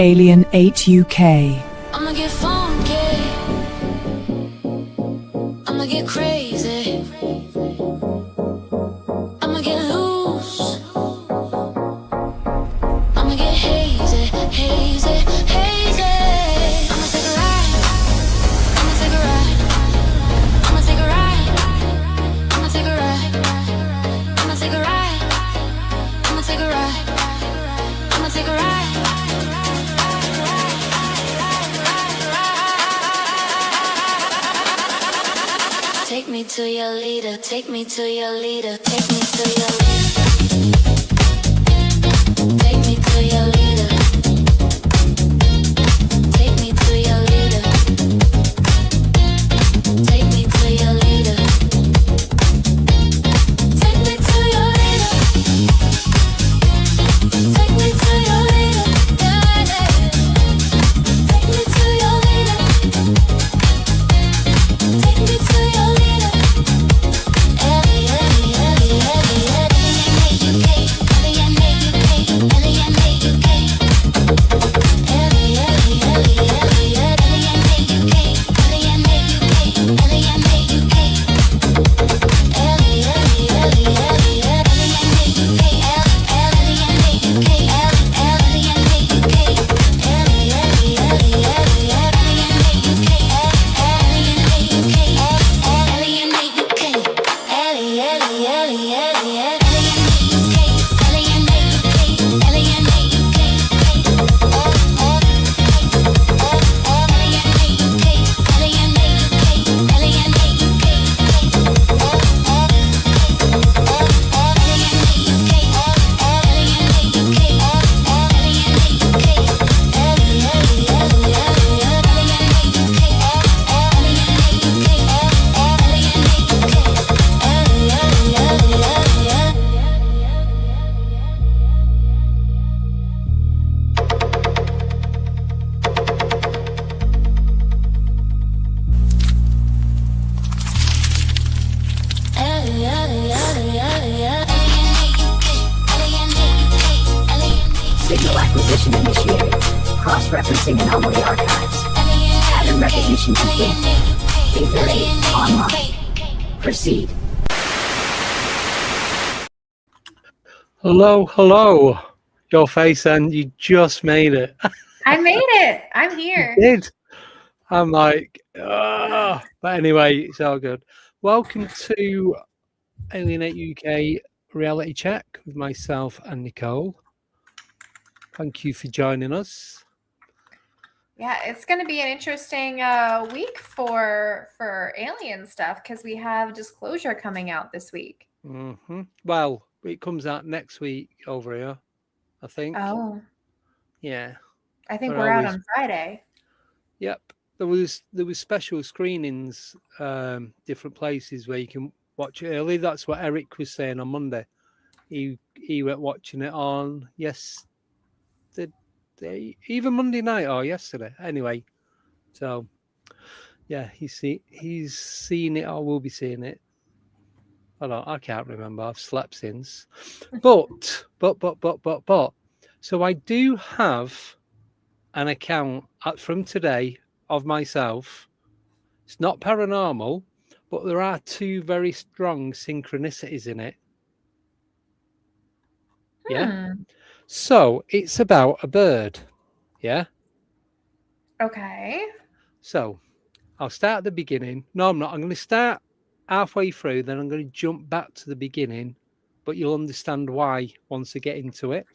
Alien 8 UK. I'ma get funky. I'ma get crazy. I'ma get loose. I'ma get hazy, hazy, hazy. I'ma take a ride. I'ma take a ride. I'ma take a ride. I'ma take a ride. I'ma take a ride. I'ma take a ride. I'ma take a ride. Take me to your leader, take me to your leader, take me to your leader. Take me to your leader. Take me to your leader. Take me to your leader. Take me to your leader. Take me to your leader. Yeah, yeah. Take me to your leader. Take me to your leader. Signal acquisition initiated. Cross-referencing anomaly archives. Pattern recognition complete. Ether 8 online. Proceed. Hello, hello. Your face, and you just made it. I made it. I'm here. You did. I'm like, but anyway, it's all good. Welcome to Alien 8 UK Reality Check with myself and Nicole. Thank you for joining us. Yeah, it's going to be an interesting week for alien stuff because we have Disclosure coming out this week. Mm-hmm. Well, it comes out next week over here, I think. Oh, Yeah. I think we're out on Friday. Yep. There was special screenings, different places where you can watch it early. That's what Eric was saying on Monday. He went watching it on either Monday night or yesterday. Anyway, so yeah, he's seen it or will be seeing it. I can't remember. I've slept since. But. So I do have an account from today of myself. It's not paranormal, but there are two very strong synchronicities in it. Yeah. So it's about a bird. Yeah. Okay. So I'll start at the beginning. No, I'm not. I'm going to start halfway through, then I'm going to jump back to the beginning, but you'll understand why once I get into it.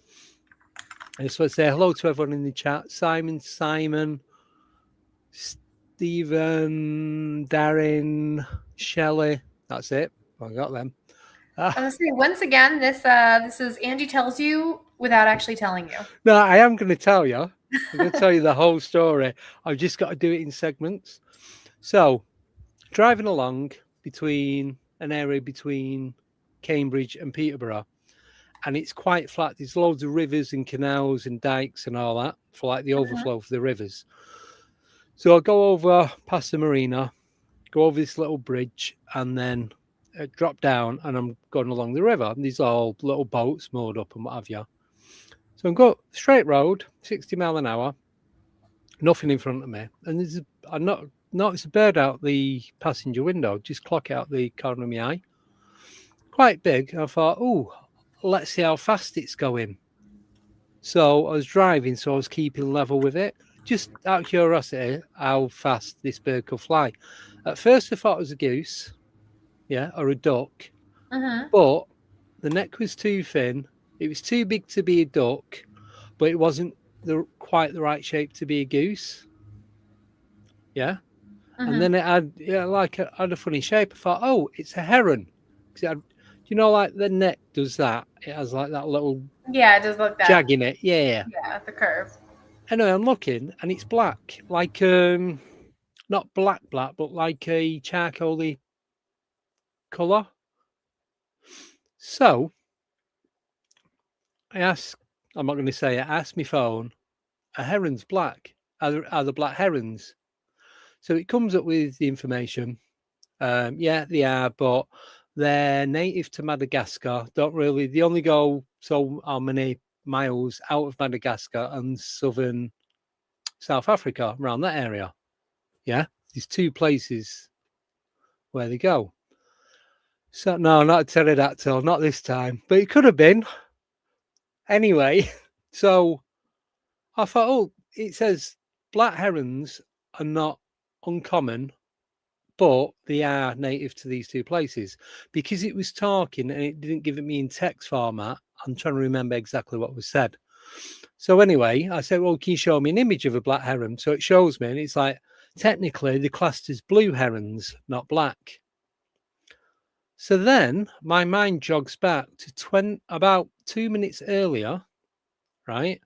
I just want to say hello to everyone in the chat. Simon, Stephen, Darren, Shelley. That's it. I got them. Honestly, once again, this is Angie tells you without actually telling you. No, I am going to tell you. I'm going to tell you the whole story. I've just got to do it in segments. So, driving along between an area between Cambridge and Peterborough, and it's quite flat. There's loads of rivers and canals and dikes and all that for like the overflow of the rivers. So I go over past the marina, go over this little bridge, and then drop down, and I'm going along the river. And these are all little boats moored up and what have you. So I'm going straight road, 60 mile an hour, nothing in front of me. And I noticed a bird out the passenger window, just clock out the corner of my eye. Quite big. I thought, oh, let's see how fast it's going. So I was driving, so I was keeping level with it. Just out of curiosity, how fast this bird could fly. At first, I thought it was a goose, yeah, or a duck. But the neck was too thin. It was too big to be a duck, but it wasn't quite the right shape to be a goose. Yeah. And then it had had a funny shape. I thought, oh, it's a heron. Because you know, like the neck does that. It has like that little Yeah, it does look that. jag in it. Yeah. Yeah, the curve. Anyway, I'm looking and it's black, like not black, but like a charcoaly colour. So I asked, I'm not going to say it, I asked my phone, are herons black? Are the black herons? So it comes up with the information. Yeah, they are, but they're native to Madagascar. They only go so many miles out of Madagascar and southern South Africa, around that area. Yeah, there's 2 places where they go. So no, not a pterodactyl, not this time, but it could have been. Anyway, so I thought, oh, it says black herons are not uncommon, but they are native to these 2 places. Because it was talking and it didn't give it me in text format, I'm trying to remember exactly what was said. So anyway, I said, well, can you show me an image of a black heron? So it shows me, and it's like, technically, they're classed as blue herons, not black. So then my mind jogs back to about 2 minutes earlier, right?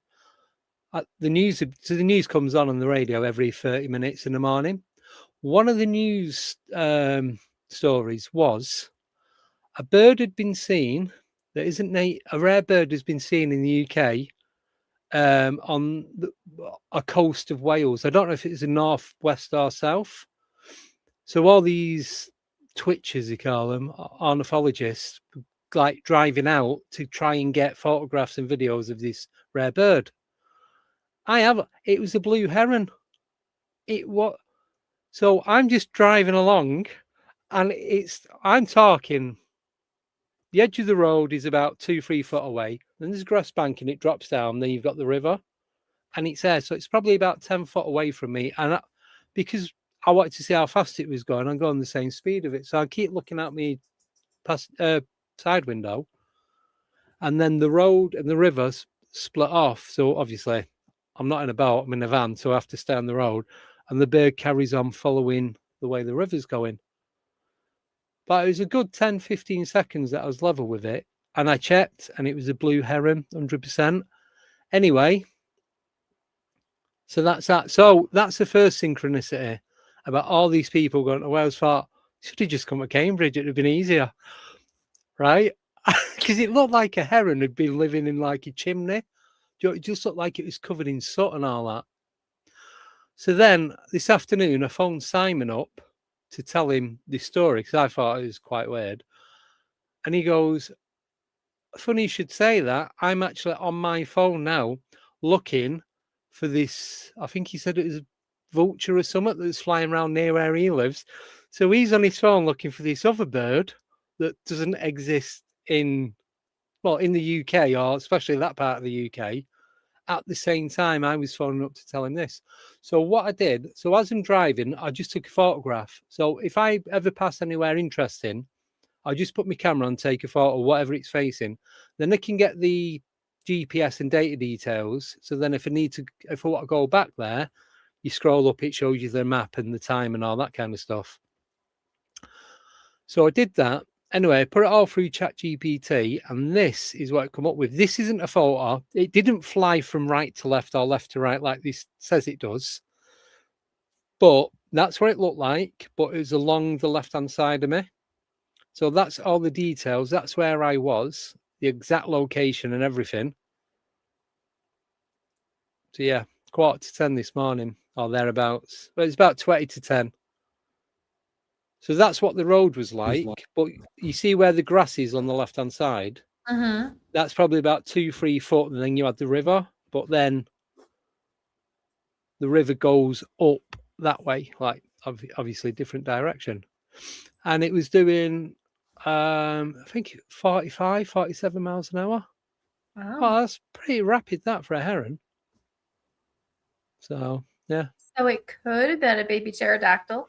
The news comes on the radio every 30 minutes in the morning. One of the news stories was a bird had been seen that isn't a rare bird has been seen in the UK on a coast of Wales. I don't know if it's in north, west, or south. So all these twitchers, they call them, ornithologists, like driving out to try and get photographs and videos of this rare bird. It was a blue heron. So I'm just driving along, and I'm talking. The edge of the road is about 2-3 foot away. Then there's a grass bank and it drops down. Then you've got the river, and it's there. So it's probably about 10 foot away from me. And because I wanted to see how fast it was going, I'm going the same speed of it. So I keep looking at me side window, and then the road and the river split off. So obviously, I'm not in a boat, I'm in a van, so I have to stay on the road. And the bird carries on following the way the river's going. But it was a good 10-15 seconds that I was level with it. And I checked, and it was a blue heron, 100%. Anyway, so that's that. So that's the first synchronicity about all these people going to Wales. Thought, should have just come to Cambridge, it would have been easier. Right? Because it looked like a heron had been living in like a chimney. It just looked like it was covered in soot and all that. So then this afternoon, I phoned Simon up to tell him this story because I thought it was quite weird. And he goes, funny you should say that. I'm actually on my phone now looking for this. I think he said it was a vulture or something that's flying around near where he lives. So he's on his phone looking for this other bird that doesn't exist in the UK, or especially that part of the UK. At the same time, I was phoning up to tell him this. So what I did, so as I'm driving, I just took a photograph. So if I ever pass anywhere interesting, I just put my camera on, take a photo, whatever it's facing. Then I can get the GPS and data details. So then if I want to go back there, you scroll up, it shows you the map and the time and all that kind of stuff. So I did that. Anyway, I put it all through ChatGPT, and this is what I come up with. This isn't a photo. It didn't fly from right to left or left to right like this says it does. But that's what it looked like, but it was along the left-hand side of me. So that's all the details. That's where I was, the exact location and everything. So yeah, 9:45 this morning, or thereabouts. But it's about 20 to 10. So that's what the road was like. But you see where the grass is on the left-hand side? Mm-hmm. That's probably about 2-3 foot, and then you had the river, but then the river goes up that way, like obviously different direction. And it was doing, I think 45, 47 miles an hour. Wow. Oh, that's pretty rapid that for a heron. So, yeah. So it could have been a baby pterodactyl.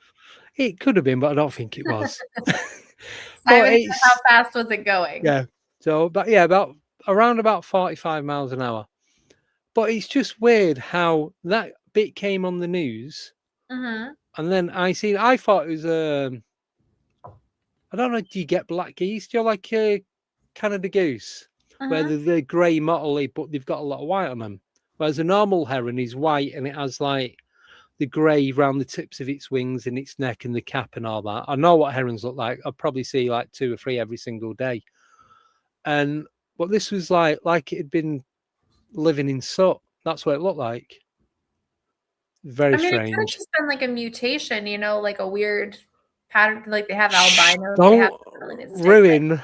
It could have been, but I don't think it was. Simon said, it's, how fast was it going? yeah. So, but yeah, around about 45 miles an hour. But it's just weird how that bit came on the news. Mm-hmm. And then I thought it was, I don't know, do you get black geese? Do you like a Canada goose? Where Mm-hmm. they're grey mottly, but they've got a lot of white on them. Whereas a normal heron is white and it has like the grey around the tips of its wings and its neck and the cap and all that. I know what herons look like. I probably see like 2 or 3 every single day. But this was like it had been living in soot. That's what it looked like. Very I mean, it could have strange. just been like a mutation, like a weird pattern. Like they have albinos. Don't ruin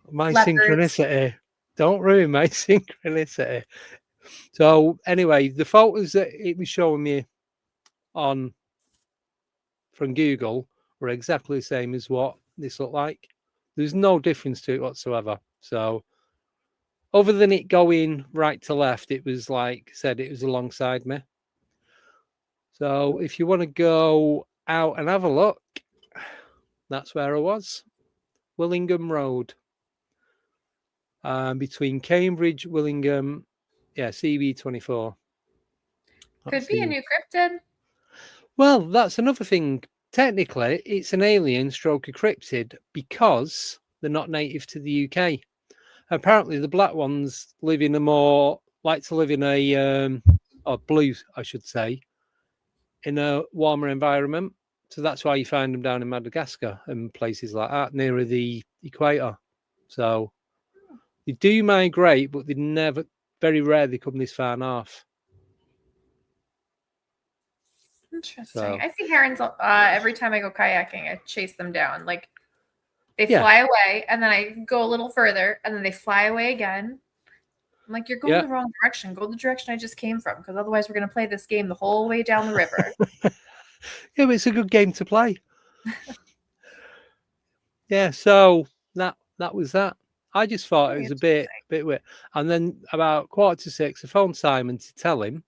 my leopards. synchronicity. Don't ruin my synchronicity. So anyway, the photos that it was showing me from Google were exactly the same as what this looked like. There's no difference to it whatsoever. So other than it going right to left, it was like I said, it was alongside me. So if you want to go out and have a look, that's where I was. Willingham Road. Between Cambridge, Willingham, CB24. Could be a new cryptid. Well, that's another thing. Technically, it's an alien stroke a cryptid because they're not native to the UK. Apparently, the black ones live in or blue, I should say, in a warmer environment. So that's why you find them down in Madagascar and places like that, nearer the equator. So they do migrate, but very rarely come this far north. Interesting. So, I see herons every time I go kayaking. I chase them down. Like they fly away, and then I go a little further, and then they fly away again. I'm like, you're going the wrong direction. Go the direction I just came from, because otherwise we're going to play this game the whole way down the river. Yeah, but it's a good game to play. Yeah, so that was that. I just thought it was a bit weird. And then about 5:45, I phoned Simon to tell him,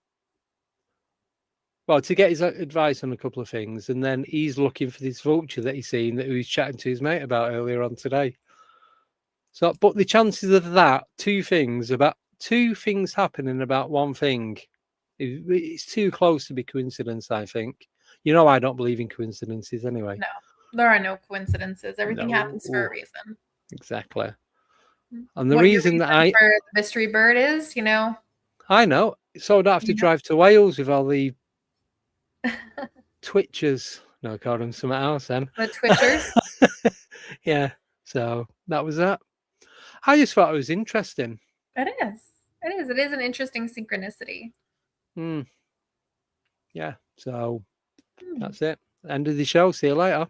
to get his advice on a couple of things. And then he's looking for this vulture that he's seen that he was chatting to his mate about earlier on today. So, but the chances of that, two things happening about one thing, it's too close to be coincidence, I think. I don't believe in coincidences anyway. No, there are no coincidences. Everything happens for a reason. Exactly. And the reason that for the mystery bird is, I know. So I don't have to drive to Wales with all the twitchers. No, I called them something else then. The twitchers? Yeah. So that was that. I just thought it was interesting. It is. It is an interesting synchronicity. Yeah. So that's it. End of the show. See you later.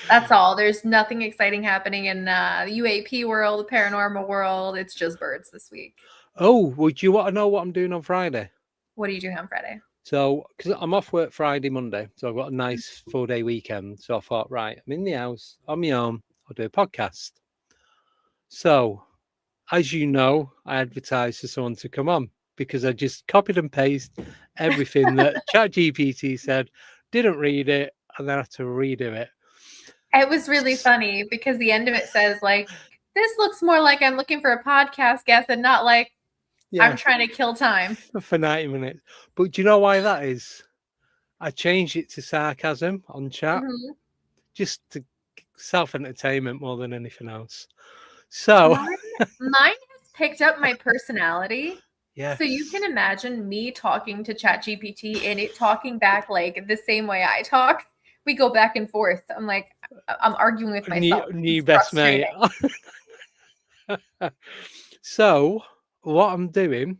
That's all. There's nothing exciting happening in the UAP world, the paranormal world. It's just birds this week. Oh, would you want to know what I'm doing on Friday? What are you doing on Friday? So, because I'm off work Friday, Monday, so I've got a nice 4-day weekend. So I thought, right, I'm in the house on my own. I'll do a podcast. So, as you know, I advertised for someone to come on because I just copied and pasted everything that ChatGPT said, didn't read it, and then I had to redo it. It was really funny because the end of it says, like, this looks more like I'm looking for a podcast guest and not like I'm trying to kill time. For 90 minutes. But do you know why that is? I changed it to sarcasm on chat, just to self-entertainment more than anything else. So mine has picked up my personality. Yeah. So you can imagine me talking to ChatGPT and it talking back like the same way I talk. We go back and forth. I'm like, I'm arguing with myself. New best mate. So what I'm doing,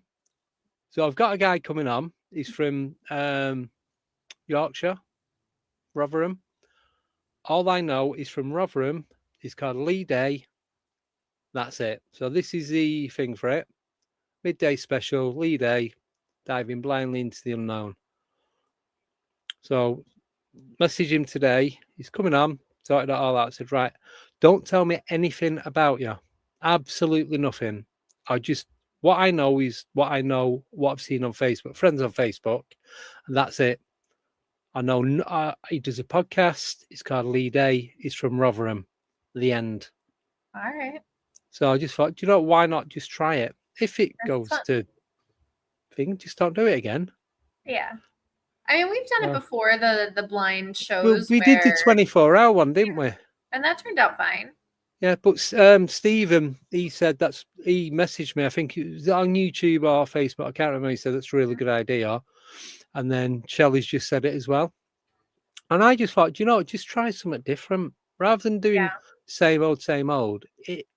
so I've got a guy coming on. He's from Yorkshire, Rotherham. All I know is from Rotherham It's called Lee Day. That's it. So this is the thing for it. Midday special, Lee Day, diving blindly into the unknown. So message him today. He's coming on, sorted it all out. Said, right, don't tell me anything about you. Absolutely nothing. What I know is what I know, what I've seen on Facebook, friends on Facebook, and that's it. I know he does a podcast. It's called Lee Day. It's from Rotherham. The end. All right. So I just thought, do you know, why not just try it? If it That's goes fun. to thing, just don't do it again. Yeah. I mean, we've done it before, the blind shows. Well, we did the 24-hour one, didn't we? And that turned out fine. Yeah, but Stephen, he said he messaged me, I think it was on YouTube or Facebook, I can't remember, he said that's a really good idea. And then Shelley's just said it as well. And I just thought, you know, just try something different. Rather than doing same old, it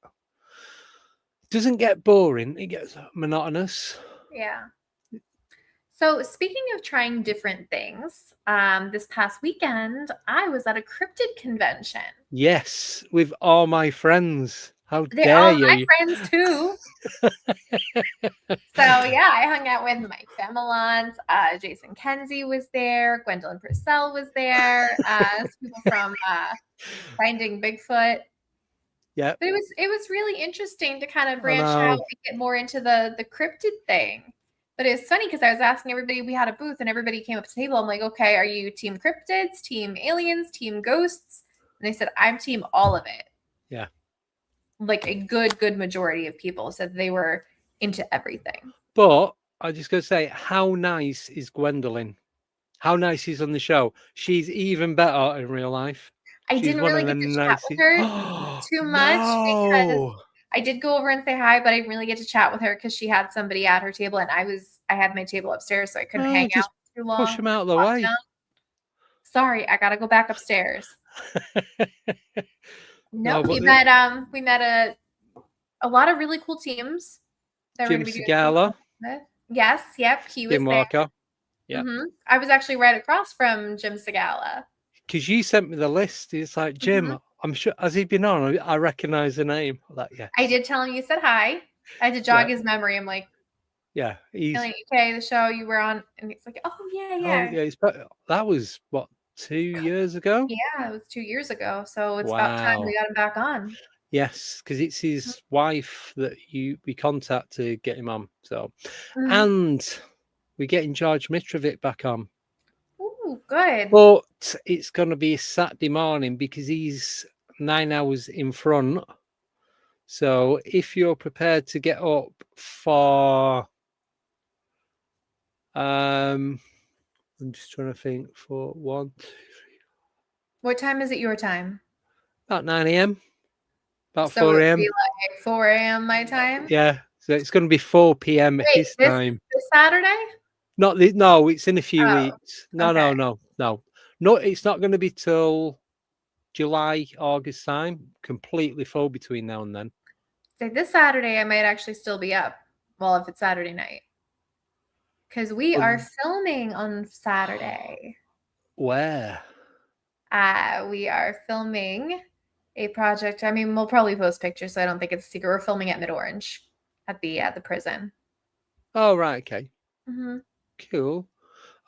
doesn't get boring, it gets monotonous. Yeah. So speaking of trying different things, this past weekend, I was at a cryptid convention. Yes, with all my friends. How They're dare all you? my friends too. So yeah, I hung out with Mike Femelons, Jason Kenzie was there, Gwendolyn Purcell was there, people from Finding Bigfoot. Yeah. But it was really interesting to kind of branch out and get more into the cryptid thing. But it was funny because I was asking everybody, we had a booth and everybody came up to the table. I'm like, okay, are you team cryptids, team aliens, team ghosts? And they said, I'm team all of it. Yeah. Like a good majority of people said they were into everything. But I just gotta say, how nice is Gwendolyn? How nice is on the show? She's even better in real life. I didn't really get to chat with her too much because I did go over and say hi, but I didn't really get to chat with her because she had somebody at her table and I had my table upstairs, so I couldn't hang out too long. Push them out of the way. Sorry, I gotta go back upstairs. No, we met a lot of really cool teams. Jim Segala. Yes, yep, he was there. Yeah. Mm-hmm. I was actually right across from Jim Segala. Because you sent me the list. It's like, Jim, I'm sure, has he been on? I recognize the name. Like, yeah. I did tell him you said hi. I had to jog his memory. I'm like, yeah, he's like, okay, the show you were on, and he's like, oh yeah. Oh yeah, that was what, 2 years ago? Yeah, it was 2 years ago. So it's about time we got him back on. Yes, because it's his wife that we contact to get him on. So, and we're getting George Mitrovic back on. Ooh, good. But it's going to be a Saturday morning because he's 9 hours in front. So if you're prepared to get up for, I'm just trying to think for 1, 2, 3. What time is it your time? About 9 a.m. About so 4 a.m. Be like 4 a.m. my time? Yeah. So it's going to be 4 p.m. his time. This Saturday? No, it's in a few weeks. No, it's not going to be till July, August time. Completely full between now and then. So this Saturday, I might actually still be up. Well, if it's Saturday night. Because we are filming on Saturday. Where? We are filming a project. I mean, we'll probably post pictures, so I don't think it's a secret. We're filming at Mid-Orange at the prison. Oh, right. Okay. Mm-hmm. Cool.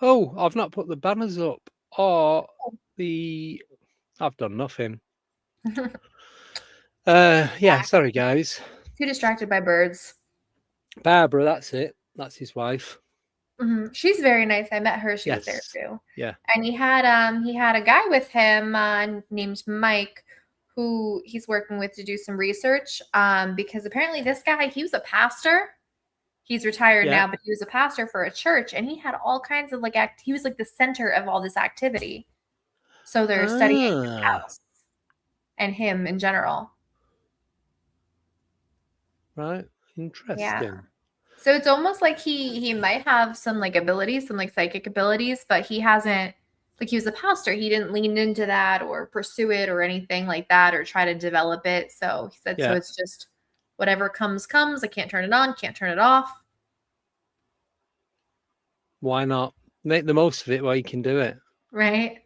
Oh, I've not put the banners up. Or I've done nothing. Yeah, sorry, guys. Too distracted by birds. Barbara, that's it. That's his wife. Mm-hmm. She's very nice. I met her. She was there too. Yeah. And he had a guy with him named Mike, who he's working with to do some research. Because apparently this guy, he was a pastor. He's retired now, but he was a pastor for a church, and he had all kinds of he was like the center of all this activity. So they're studying his house and him in general. Right. Interesting. Yeah. So it's almost like he might have some abilities, some psychic abilities, but he hasn't, he was a pastor. He didn't lean into that or pursue it or anything like that or try to develop it. So he said, so it's just whatever comes. I can't turn it on, can't turn it off. Why not? Make the most of it while you can do it. Right.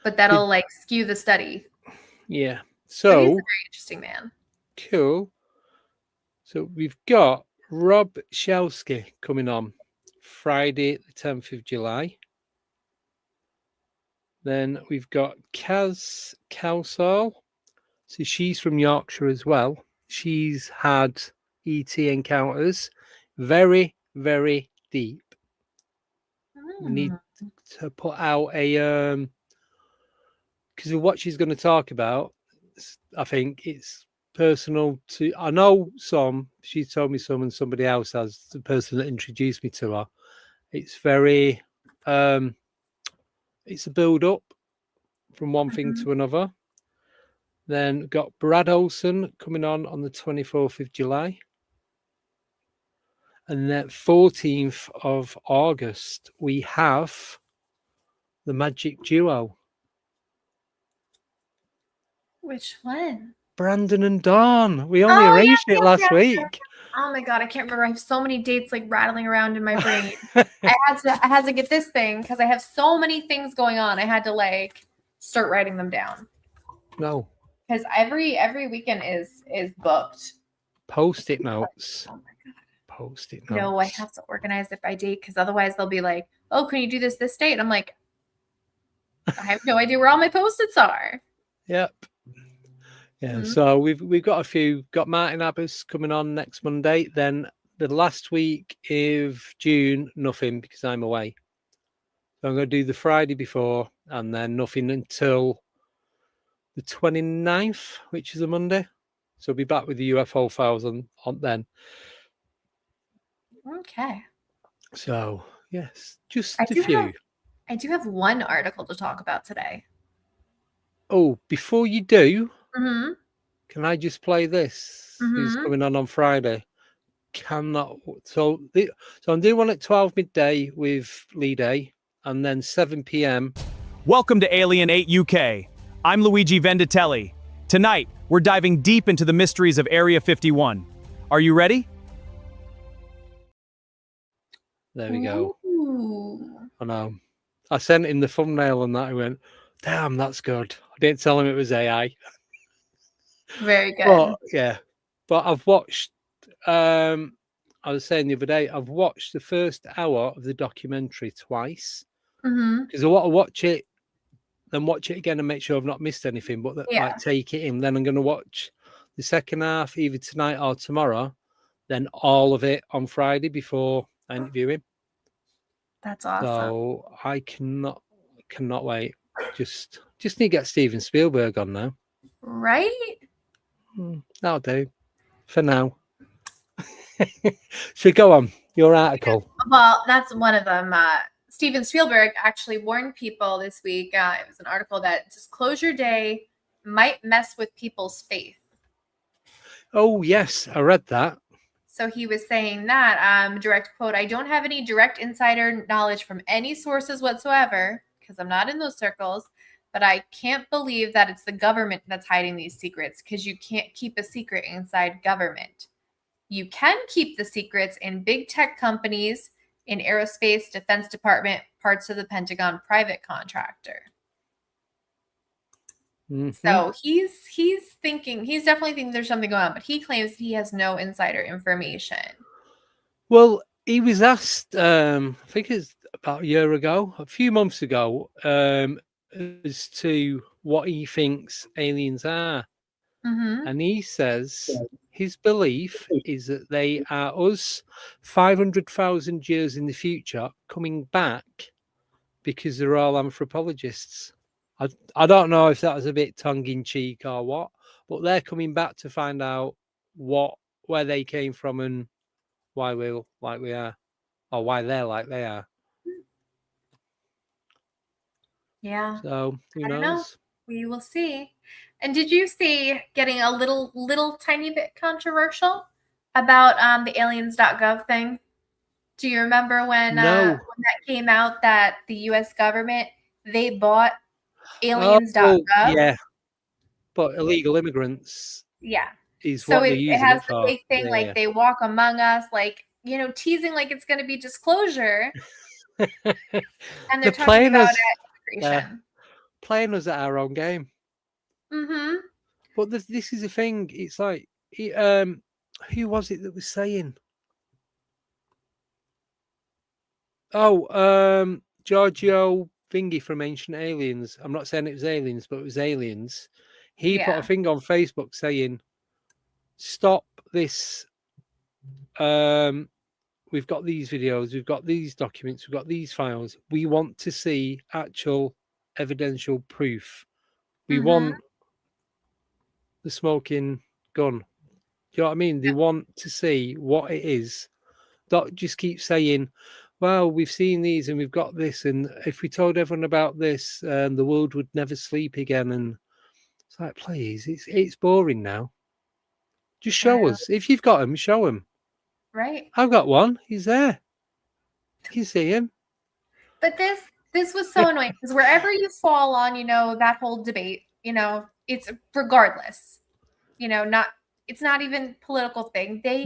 But that'll skew the study. Yeah. So he's a So very interesting man. cool. So we've got Rob Shelsky coming on Friday, the 10th of July. Then we've got Kaz Kelsall. So she's from Yorkshire as well. She's had ET encounters. Very, very deep. We need to put out a because of what she's going to talk about. I think it's personal to. I know some. She told me some, and somebody else has. The person that introduced me to her. It's very. It's a build up from one thing to another. Then got Brad Olson coming on the 24th of July. And then 14th of August, we have the Magic Duo. Which one? Brandon and Dawn. We only arranged it last week. Oh my god, I can't remember. I have so many dates like rattling around in my brain. I had to get this thing because I have so many things going on. I had to like start writing them down. No. Because every weekend is booked. Post-it notes. Oh my god. Post-it notes. No, I have to organize it by date because otherwise they'll be like, "Oh, can you do this date?" And I'm like, I have no idea where all my post-its are. Yep. Yeah, so we've got a few. Got Martin Abbas coming on next Monday. Then the last week of June, nothing because I'm away. So I'm going to do the Friday before and then nothing until the 29th, which is a Monday. So I'll be back with the UFO files on then. Okay. So, yes, just a few. I do have one article to talk about today. Oh, before you do, can I just play this? Who's coming on Friday? Cannot. So I'm doing one at 12 midday with Lee Day and then 7 p.m. Welcome to Alien 8 UK. I'm Luigi Venditelli. Tonight, we're diving deep into the mysteries of Area 51. Are you ready? There we go. Ooh. I know. I sent him the thumbnail on that. I went, damn, that's good. I didn't tell him it was AI. Very good. But yeah, but I've watched. I was saying the other day, I've watched the first hour of the documentary twice because I want to watch it, then watch it again and make sure I've not missed anything. But like take it in. Then I'm going to watch the second half either tonight or tomorrow. Then all of it on Friday before I interview him. That's awesome. So I cannot wait. Just need to get Steven Spielberg on now. Right? That'll do for now. So go on, your article. Well, that's one of them. Steven Spielberg actually warned people this week. It was an article that Disclosure Day might mess with people's faith. Oh, yes, I read that. So he was saying that, direct quote, "I don't have any direct insider knowledge from any sources whatsoever, because I'm not in those circles, but I can't believe that it's the government that's hiding these secrets, because you can't keep a secret inside government. You can keep the secrets in big tech companies, in aerospace, Defense Department, parts of the Pentagon, private contractor." So he's definitely thinking there's something going on, but he claims he has no insider information. Well, he was asked, I think it's about a few months ago, as to what he thinks aliens are. And he says his belief is that they are us 500,000 years in the future coming back because they're all anthropologists. I don't know if that was a bit tongue-in-cheek or what, but they're coming back to find out where they came from and why we're like we are, or why they're like they are. Yeah. So who knows? Know. We will see. And did you see, getting a little tiny bit controversial, about the aliens.gov thing? Do you remember when that came out that the U.S. government, they bought aliens.gov? Yeah, but illegal immigrants. Yeah. Is what they're using it has for. the big thing, like they walk among us, like, teasing like it's going to be disclosure. And they're talking about it. Playing us at our own game. But this is the thing. It's like, who was it that was saying? Oh, Giorgio Thingy from Ancient Aliens. I'm not saying it was aliens, but it was aliens. He put a thing on Facebook saying, "Stop this. We've got these videos, we've got these documents, we've got these files. We want to see actual evidential proof. We want the smoking gun." Do you know what I mean? They want to see what it is. Don't just keep saying, well, we've seen these and we've got this. And if we told everyone about this, the world would never sleep again. And it's like, please, it's boring now. Just show us. If you've got him, show him. Right. I've got one. He's there. You can see him. But this was so annoying because wherever you fall on, that whole debate, it's regardless, it's not even political thing. They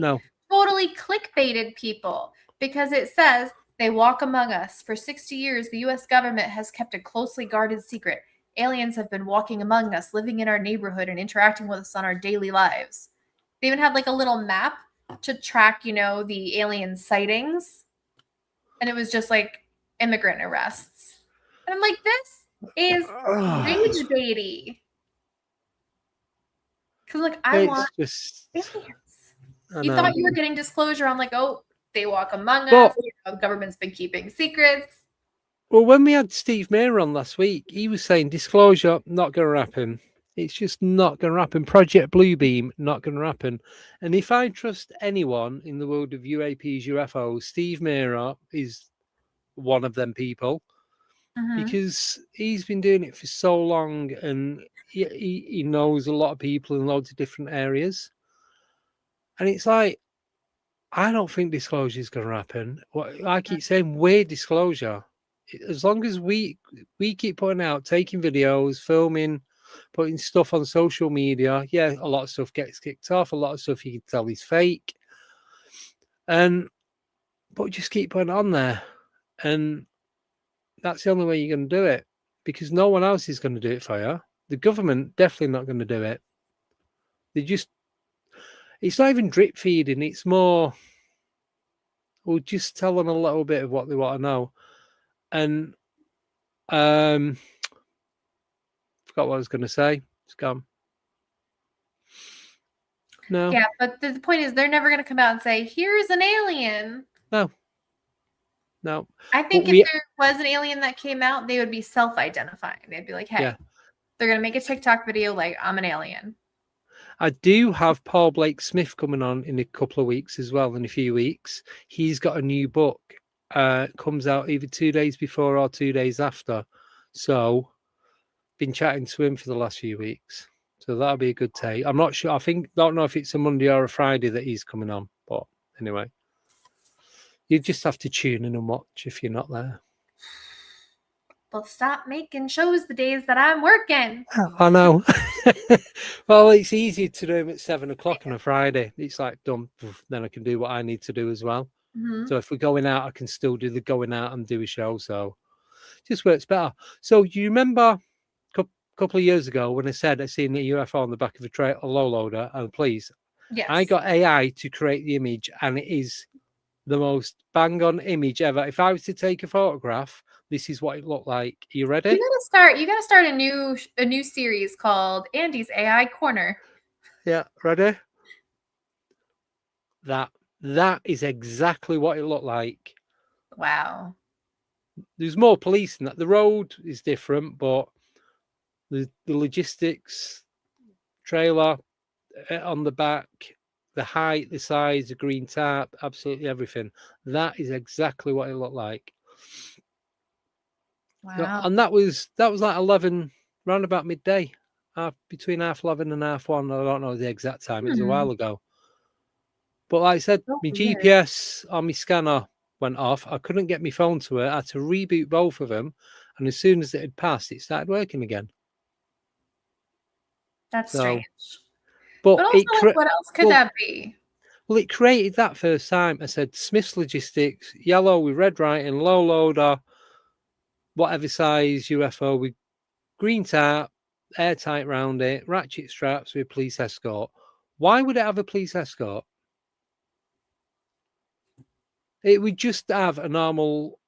totally clickbaited people because it says they walk among us. For 60 years, the U.S. government has kept a closely guarded secret. Aliens have been walking among us, living in our neighborhood and interacting with us on our daily lives. They even had like a little map to track, the alien sightings. And it was just like immigrant arrests. And I'm like, this is rage baity. Because like, I want aliens. You thought you were getting disclosure on like, oh, they walk among us. The government's been keeping secrets. Well, when we had Steve Mayer on last week, he was saying disclosure, not going to happen. It's just not going to happen. Project Bluebeam, not going to happen. And if I trust anyone in the world of UAPs, UFOs, Steve Mayer is one of them people, because he's been doing it for so long and he knows a lot of people in loads of different areas. And it's like, I don't think disclosure is going to happen. What I keep saying, weird disclosure. As long as we keep putting out, taking videos, filming, putting stuff on social media, yeah, a lot of stuff gets kicked off. A lot of stuff you can tell is fake. But just keep putting it on there. And that's the only way you're going to do it, because no one else is going to do it for you. The government definitely not going to do it. It's not even drip feeding. It's more, we'll just tell them a little bit of what they want to know. And forgot what I was going to say. It's gone. No. Yeah, but the point is, they're never going to come out and say, "Here's an alien." No. I think if there was an alien that came out, they would be self-identifying. They'd be like, "Hey," they're going to make a TikTok video like, "I'm an alien." I do have Paul Blake Smith coming on in a couple of weeks as well. In a few weeks, he's got a new book. Comes out either 2 days before or 2 days after. So, been chatting to him for the last few weeks. So that'll be a good take. I'm not sure. Don't know if it's a Monday or a Friday that he's coming on. But anyway, you just have to tune in and watch if you're not there. Well, stop making shows the days that I'm working. I know. Well, it's easy to do them at 7 o'clock on a Friday. It's like done. Then I can do what I need to do as well. So if we're going out, I can still do the going out and do a show. So it just works better. So you remember a couple of years ago when I said I seen a UFO on the back of a low loader? And please, I got AI to create the image, and it is the most bang-on image ever. If I was to take a photograph, this is what it looked like. Are you ready? You gotta start a new series called Andy's AI Corner. Yeah, ready? That is exactly what it looked like. Wow. There's more police in that. The road is different, but the logistics, trailer on the back, the height, the size, the green tarp, absolutely everything. That is exactly what it looked like. Wow. And that was like 11, round about midday, between 11:30 and 1:30. I don't know the exact time. It was a while ago. But like I said, my GPS on my scanner went off. I couldn't get my phone to it. I had to reboot both of them. And as soon as it had passed, it started working again. That's strange. But also, what else could that be? Well, it created that first time. I said, Smith's Logistics, yellow with red writing, low loader, whatever size UFO with green tarp, airtight round it, ratchet straps with police escort. Why would it have a police escort? It would just have a normal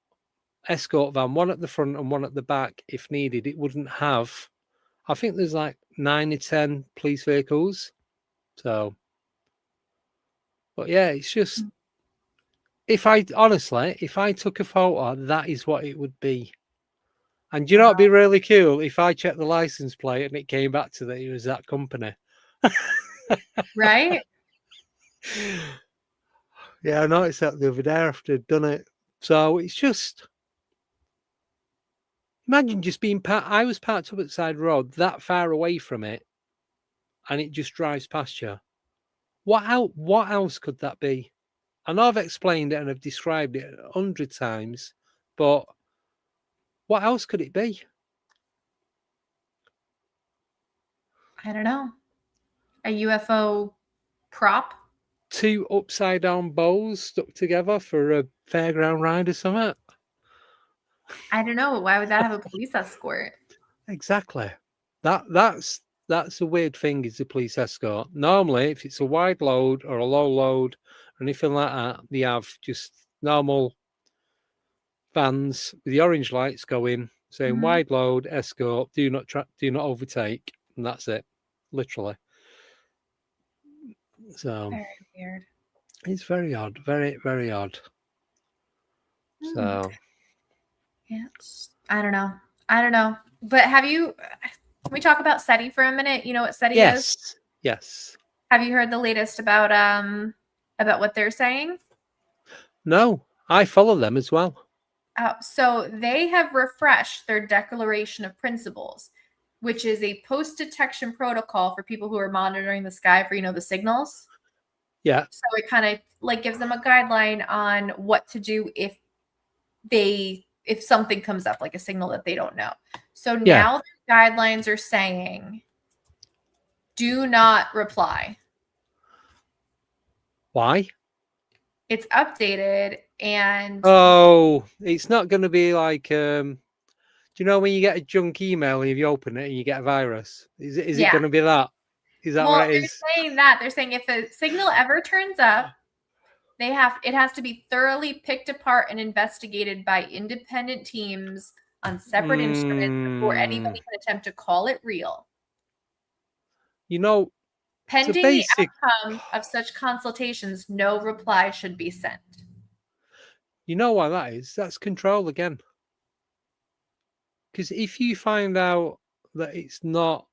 escort van, one at the front and one at the back if needed. It wouldn't have, I think there's like 9 or 10 police vehicles. So, but yeah, it's just, if I took a photo, that is what it would be. And do you know it'd be really cool if I checked the license plate and it came back to that it was that company. Right? Yeah, I noticed that the other day after I'd done it. So it's just, imagine just being I was parked up at the side road that far away from it, and it just drives past you. What else could that be? I know I've explained it and I've described it 100 times, but what else could it be? I don't know. A UFO prop? 2 upside down bows stuck together for a fairground ride or something? I don't know. Why would that have a police escort? Exactly. That's a weird thing, is the police escort. Normally, if it's a wide load or a low load or anything like that, they have just normal vans with the orange lights going, saying wide load, escort, do not overtake, and that's it, literally. So Very weird. it's very odd, very, very odd. So yeah, I don't know. But can we talk about SETI for a minute? You know what SETI is? Yes. Have you heard the latest about what they're saying? No, I follow them as well. So they have refreshed their Declaration of Principles, which is a post-detection protocol for people who are monitoring the sky for, the signals. Yeah. So it kind of like gives them a guideline on what to do if something comes up, like a signal that they don't know. So now the guidelines are saying, do not reply. Why? It's updated and... Oh, it's not going to be like... do you know when you get a junk email and you open it and you get a virus? Is it going to be that? Is that what it is? They're saying that. They're saying if a signal ever turns up, it has to be thoroughly picked apart and investigated by independent teams on separate instruments before anybody can attempt to call it real. Pending the outcome of such consultations, no reply should be sent. You know why that is? That's control again. Because if you find out that it's not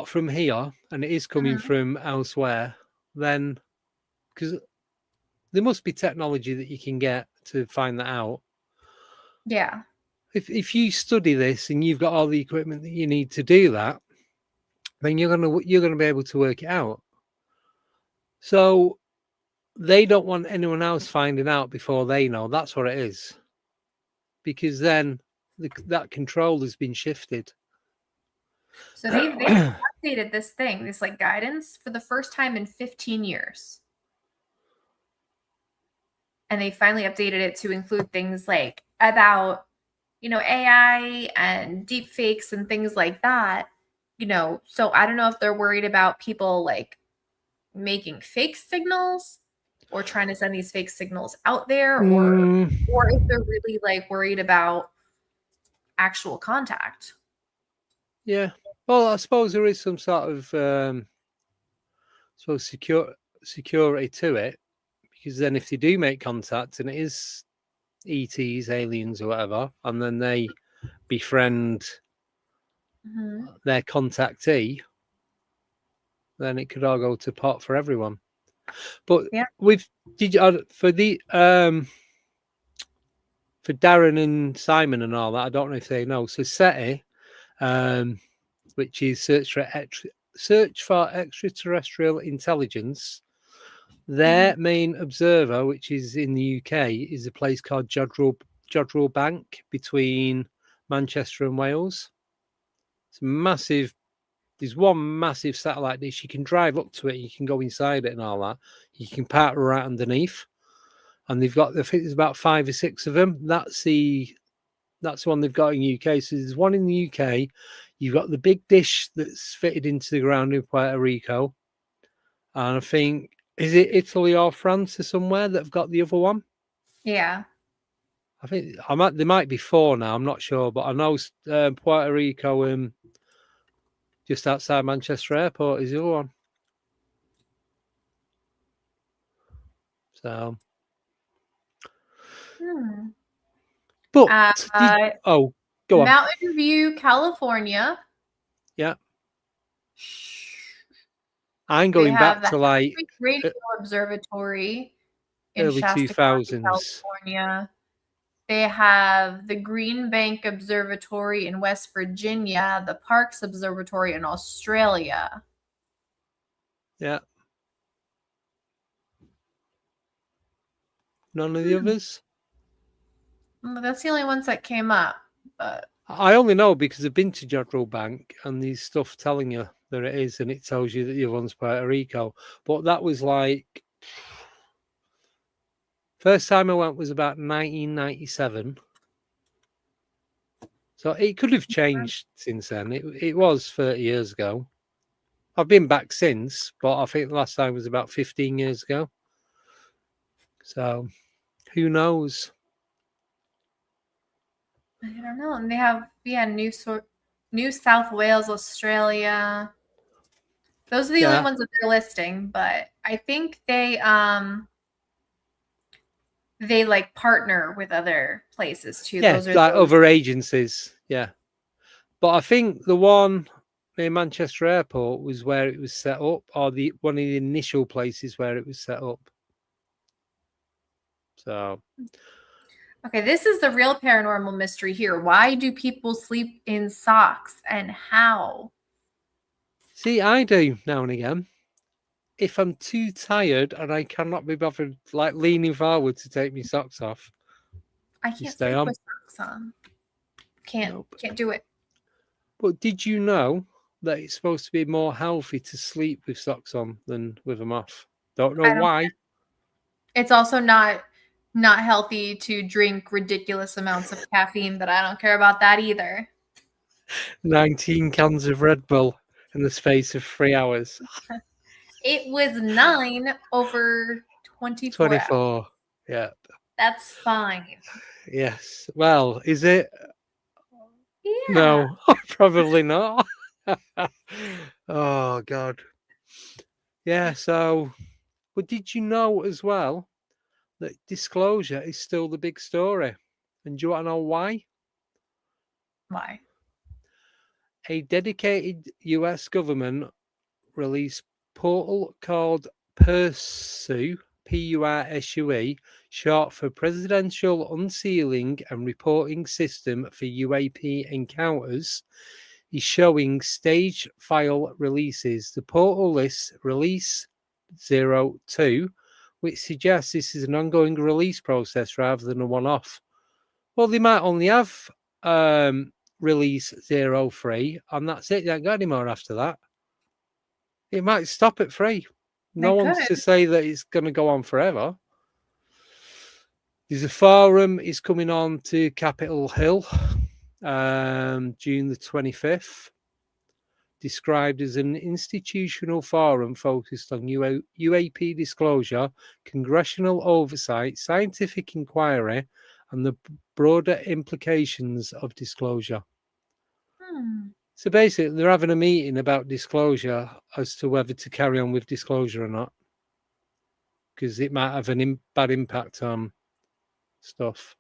from here and it is coming from elsewhere, then because there must be technology that you can get to find that out. Yeah. If you study this and you've got all the equipment that you need to do that, then you're gonna be able to work it out. So they don't want anyone else finding out before they know. That's what it is. Because then that control has been shifted. So they've updated this like guidance for the first time in 15 years. And they finally updated it to include things like about, AI and deep fakes and things like that. So I don't know if they're worried about people like making fake signals or trying to send these fake signals out there, or if they're really like worried about actual contact. Yeah. Well, I suppose there is some sort of security to it, because then if they do make contact and it is ETs, aliens or whatever, and then they befriend their contactee, then it could all go to pot for everyone. But for Darren and Simon and all that, I don't know if they know. So SETI, which is search for extraterrestrial intelligence, their main observer, which is in the UK, is a place called Jodrell Bank between Manchester and Wales. It's massive. There's one massive satellite dish. You can drive up to it. You can go inside it and all that. You can park right underneath. And they've got, I think there's about 5 or 6 of them. That's the That's the one they've got in UK. So there's one in the UK. You've got the big dish that's fitted into the ground in Puerto Rico. And I think, is it Italy or France or somewhere that have got the other one? Yeah. I think there might be 4 now. I'm not sure, but I know Puerto Rico, just outside Manchester Airport, is the other one. So, but go on. Mountain View, California. Yeah, I'm going back to like Radio Observatory in early Shasta 2000s. County, California. They have the Green Bank Observatory in West Virginia, the Parks Observatory in Australia. Yeah. None of the others? That's the only ones that came up. But I only know because I've been to Jodrell Bank and there's stuff telling you that it is, and it tells you that the other one's Puerto Rico. But that was like, first time I went was about 1997. So it could have changed since then. It was 30 years ago. I've been back since, but I think the last time was about 15 years ago. So who knows? I don't know. And they have New South Wales, Australia. Those are the only ones that they're listing, but I think they like partner with other places too. Yeah, those are like other agencies. Yeah. But I think the one near Manchester Airport was where it was set up, or one of the initial places where it was set up. So okay, this is the real paranormal mystery here. Why do people sleep in socks and how? See, I do now and again. If I'm too tired and I cannot be bothered, like leaning forward to take my socks off, I can't sleep with socks on. Can't do it. But did you know that it's supposed to be more healthy to sleep with socks on than with them off? Don't know why. It's also not healthy to drink ridiculous amounts of caffeine, but I don't care about that either. 19 cans of Red Bull in the space of 3 hours. It was 9 over 24 24. Yeah. That's fine. Yes. Well, is it? Yeah. No, probably not. Oh, God. Yeah, so, but did you know as well that disclosure is still the big story? And do you want to know why? Why? A dedicated US government released portal called PURSUE, PURSUE, short for Presidential Unsealing and Reporting System for UAP Encounters, is showing stage file releases. The portal lists Release 02, which suggests this is an ongoing release process rather than a one-off. Well, they might only have Release 03, and that's it. They haven't got any more after that. It might stop at 3. No one's to say that it's going to go on forever. There's a forum is coming on to Capitol Hill, June the 25th, described as an institutional forum focused on UAP disclosure, congressional oversight, scientific inquiry, and the broader implications of disclosure. So basically, they're having a meeting about disclosure as to whether to carry on with disclosure or not, because it might have an bad impact on stuff.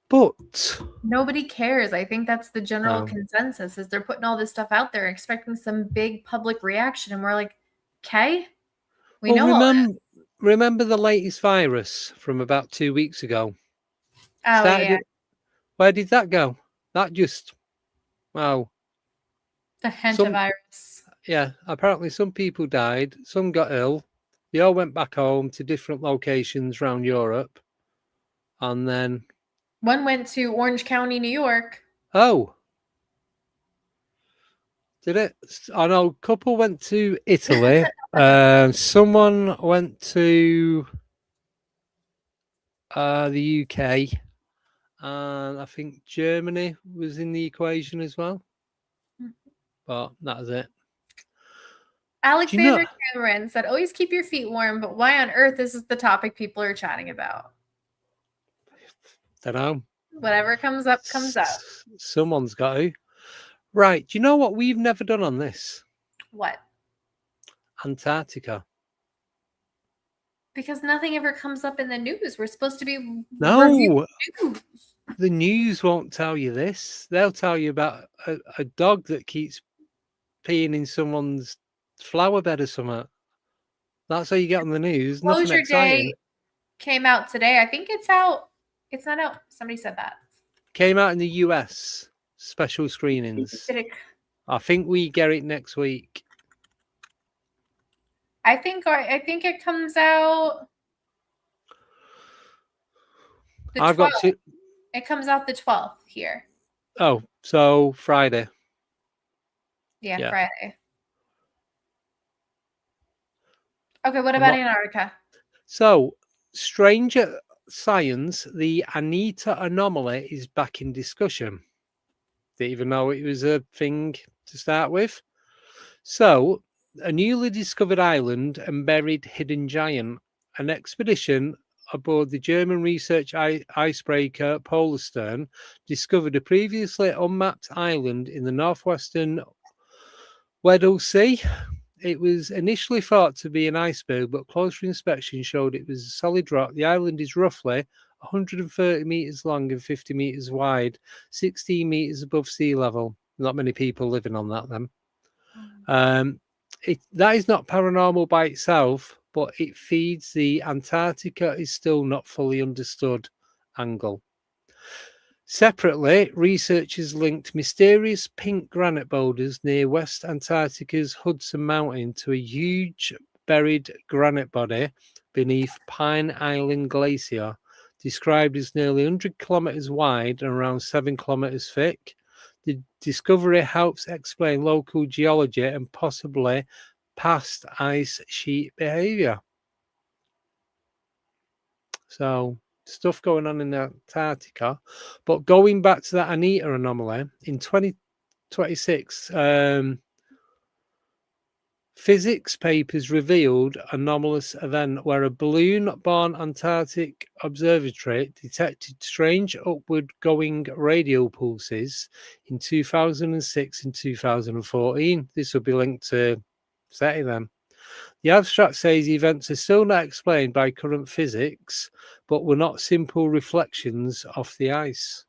But nobody cares. I think that's the general consensus, is they're putting all this stuff out there expecting some big public reaction, and we're like, okay, we know. Remember the latest virus from about 2 weeks ago? Oh, yeah. Where did that go? That just, wow. The hantavirus. Yeah, apparently some people died, some got ill. They all went back home to different locations around Europe. And then one went to Orange County, New York. Oh. Did it? I know a couple went to Italy. Someone went to the UK. and I think Germany was in the equation as well. But that was it. Alexander Cameron said, always keep your feet warm, but why on earth this is the topic people are chatting about? Don't know. Whatever comes up, comes up. Someone's got to. Right. Do you know what we've never done on this? What? Antarctica. Because nothing ever comes up in the news. We're supposed to be No. news. The news won't tell you this. They'll tell you about a dog that keeps peeing in someone's flower bed or something. That's how you get on the news. Nothing Closure exciting. Day came out today. I think it's out. It's not out. Somebody said that. Came out in the US. Special screenings. I think we get it next week. I think it comes out. I've got to. It comes out the 12th here. Oh, so Friday. Yeah, Friday. Okay, what about Antarctica? So, stranger science, the Anita anomaly is back in discussion. Didn't even know it was a thing to start with. So, a newly discovered island and buried hidden giant. An expedition aboard the German research icebreaker Polarstern discovered a previously unmapped island in the northwestern Weddell Sea. It was initially thought to be an iceberg, but closer inspection showed it was a solid rock. The island is roughly 130 meters long and 50 meters wide, 16 meters above sea level. Not many people living on that then. That is not paranormal by itself, but it feeds the Antarctica is still not fully understood angle. Separately, researchers linked mysterious pink granite boulders near West Antarctica's Hudson Mountain to a huge buried granite body beneath Pine Island Glacier, described as nearly 100 kilometers wide and around 7 kilometers thick. The discovery helps explain local geology and possibly past ice sheet behavior. So, stuff going on in Antarctica. But going back to that Anita anomaly, in 2026, physics papers revealed anomalous event where a balloon-borne Antarctic observatory detected strange upward-going radio pulses in 2006 and 2014. This will be linked to SETI then. The abstract says the events are still not explained by current physics, but were not simple reflections off the ice.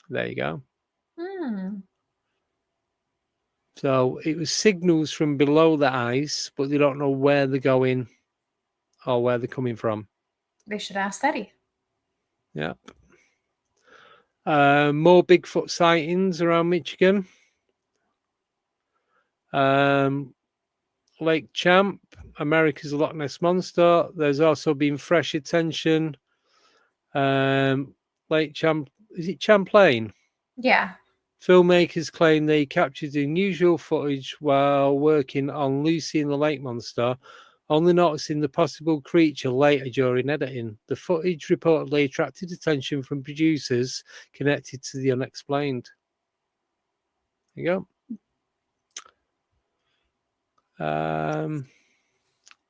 There you go. So it was signals from below the ice, but they don't know where they're going or where they're coming from. They should ask SETI. Yep. More Bigfoot sightings around Michigan. Lake Champ, America's Loch Ness Monster. There's also been fresh attention. Lake Champ, is it Champlain? Yeah. Filmmakers claim they captured unusual footage while working on Lucy and the Lake Monster, only noticing the possible creature later during editing. The footage reportedly attracted attention from producers connected to the Unexplained. There you go.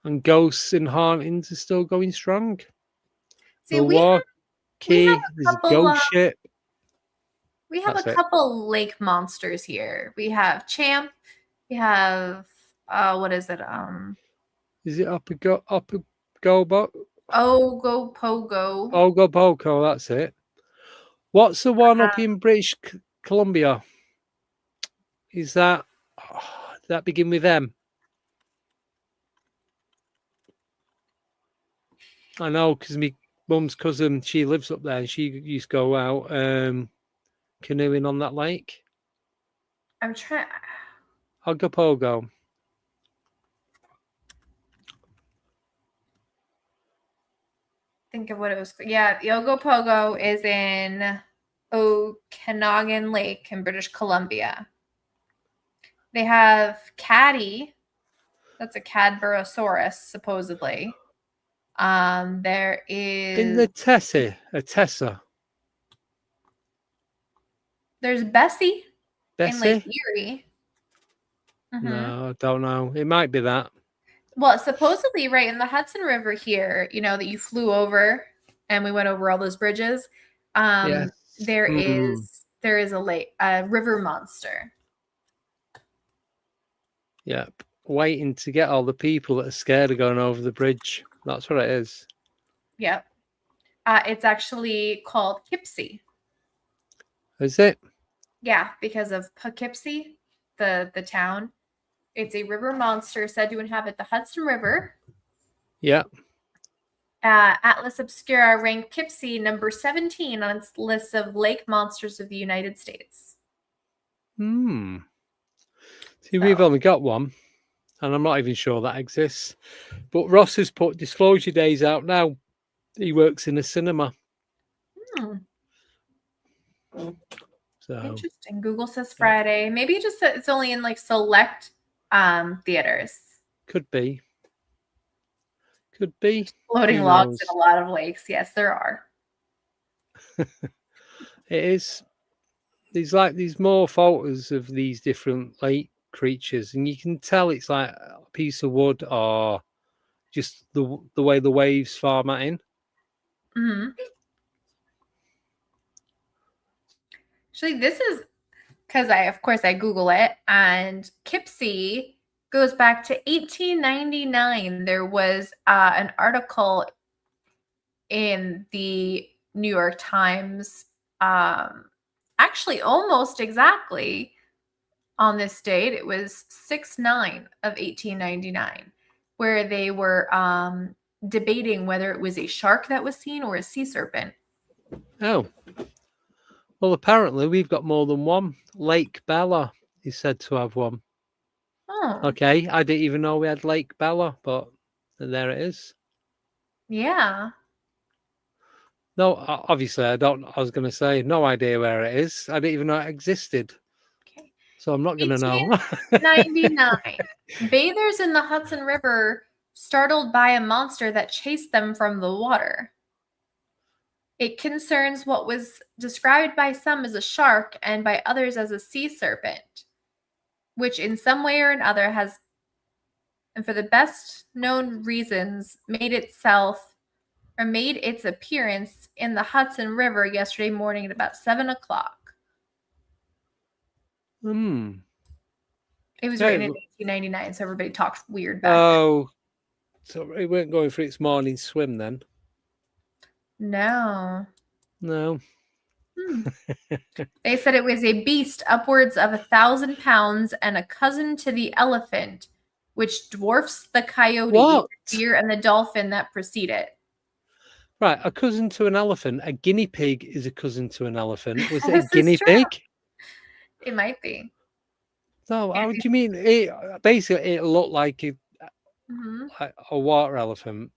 And Ghosts and Hauntings are still going strong. See, we have there's a ghost ship. We have a couple lake monsters here. We have Champ. We have what is it? Is it Ogopogo? Ogopogo, that's it. What's the one up in British Columbia? Is that that begin with M? I know because my mum's cousin, she lives up there and she used to go out canoeing on that lake. I'm trying. Ogopogo. Think of what it was. Yeah, the Ogopogo is in Okanagan Lake in British Columbia. They have Caddy. That's a Cadborosaurus, supposedly. There is in the Tessa. There's Bessie in Lake Bessie? Erie. Mhm. No, I don't know. It might be that. Well, supposedly right in the Hudson River here, that you flew over and we went over all those bridges. Yes. There is a river monster. Yep. Waiting to get all the people that are scared of going over the bridge. That's what it is. Yep. It's actually called Poughkeepsie. Is it? Yeah, because of Poughkeepsie, the town. It's a river monster said to inhabit the Hudson River. Yeah. Atlas Obscura ranked Poughkeepsie number 17 on its list of lake monsters of the United States. See, we've only got one, and I'm not even sure that exists. But Ross has put Disclosure Days out now. He works in a cinema. So Interesting. Google says Friday. Maybe just it's only in like select theaters. Could be. Could be. Floating Who logs knows? in a lot of lakes. Yes, there are. It is. There's like these more photos of these different lake creatures, and you can tell it's like a piece of wood or just the way the waves format in. Mm-hmm. Actually, this is because I Google it, and Poughkeepsie goes back to 1899. There was an article in the New York Times, actually almost exactly on this date. It was 6/9 of 1899, where they were debating whether it was a shark that was seen or a sea serpent. Oh. Well, apparently we've got more than one. Lake Bella is said to have one. Oh. Okay, I didn't even know we had Lake Bella, but there it is. Yeah. No, obviously I don't. I was going to say no idea where it is. I didn't even know it existed. Okay. So I'm not going to know. 1899. Bathers in the Hudson River startled by a monster that chased them from the water. It concerns what was described by some as a shark and by others as a sea serpent, which in some way or another has, and for the best known reasons, made its appearance in the Hudson River yesterday morning at about 7 o'clock. It was written in 1899, so everybody talked weird back then. So it weren't going for its morning swim then? No. They said it was a beast upwards of 1,000 pounds and a cousin to the elephant, which dwarfs the coyote, the deer, and the dolphin that precede it. Right, a cousin to an elephant. A guinea pig is a cousin to an elephant. Was it a guinea pig? It might be. No, how do you mean? Basically, it looked like a water elephant.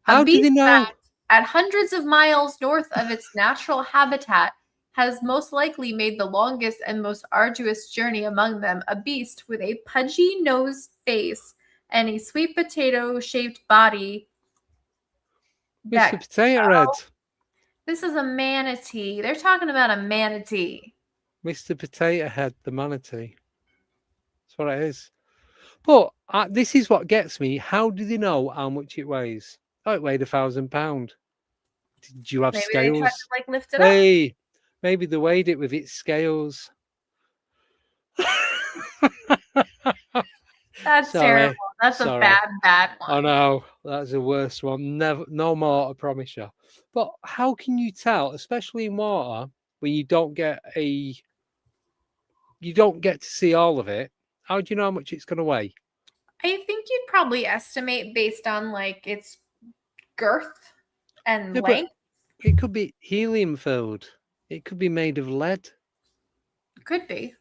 How do they know? At hundreds of miles north of its natural habitat, has most likely made the longest and most arduous journey among them, a beast with a pudgy nosed face and a sweet potato-shaped body. Mr. Potato Head. This is a manatee. They're talking about a manatee. Mr. Potato Head, the manatee. That's what it is. But this is what gets me. How do they know how much it weighs? Oh, it weighed 1,000 pounds. Did you have scales? They tried to lift it up. Maybe they weighed it with its scales. That's terrible. That's a bad one. I know. That's the worst one. Never, no more, I promise you. But how can you tell, especially in water, when you don't get to see all of it? How do you know how much it's going to weigh? I think you'd probably estimate based on like its girth and length. It could be helium filled. It could be made of lead. Could be.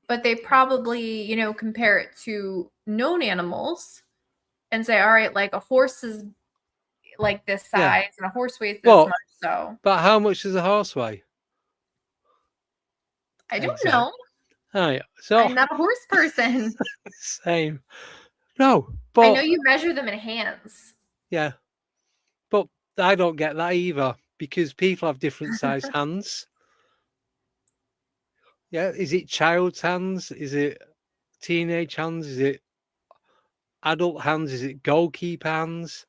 But they probably, compare it to known animals and say, all right, like a horse is like this size and a horse weighs this much. So, but how much does a horse weigh? I don't know. Right. So I'm not a horse person. Same. No, but I know you measure them in hands. Yeah. But I don't get that either because people have different size hands. Yeah, is it child's hands? Is it teenage hands? Is it adult hands? Is it goalkeeper hands?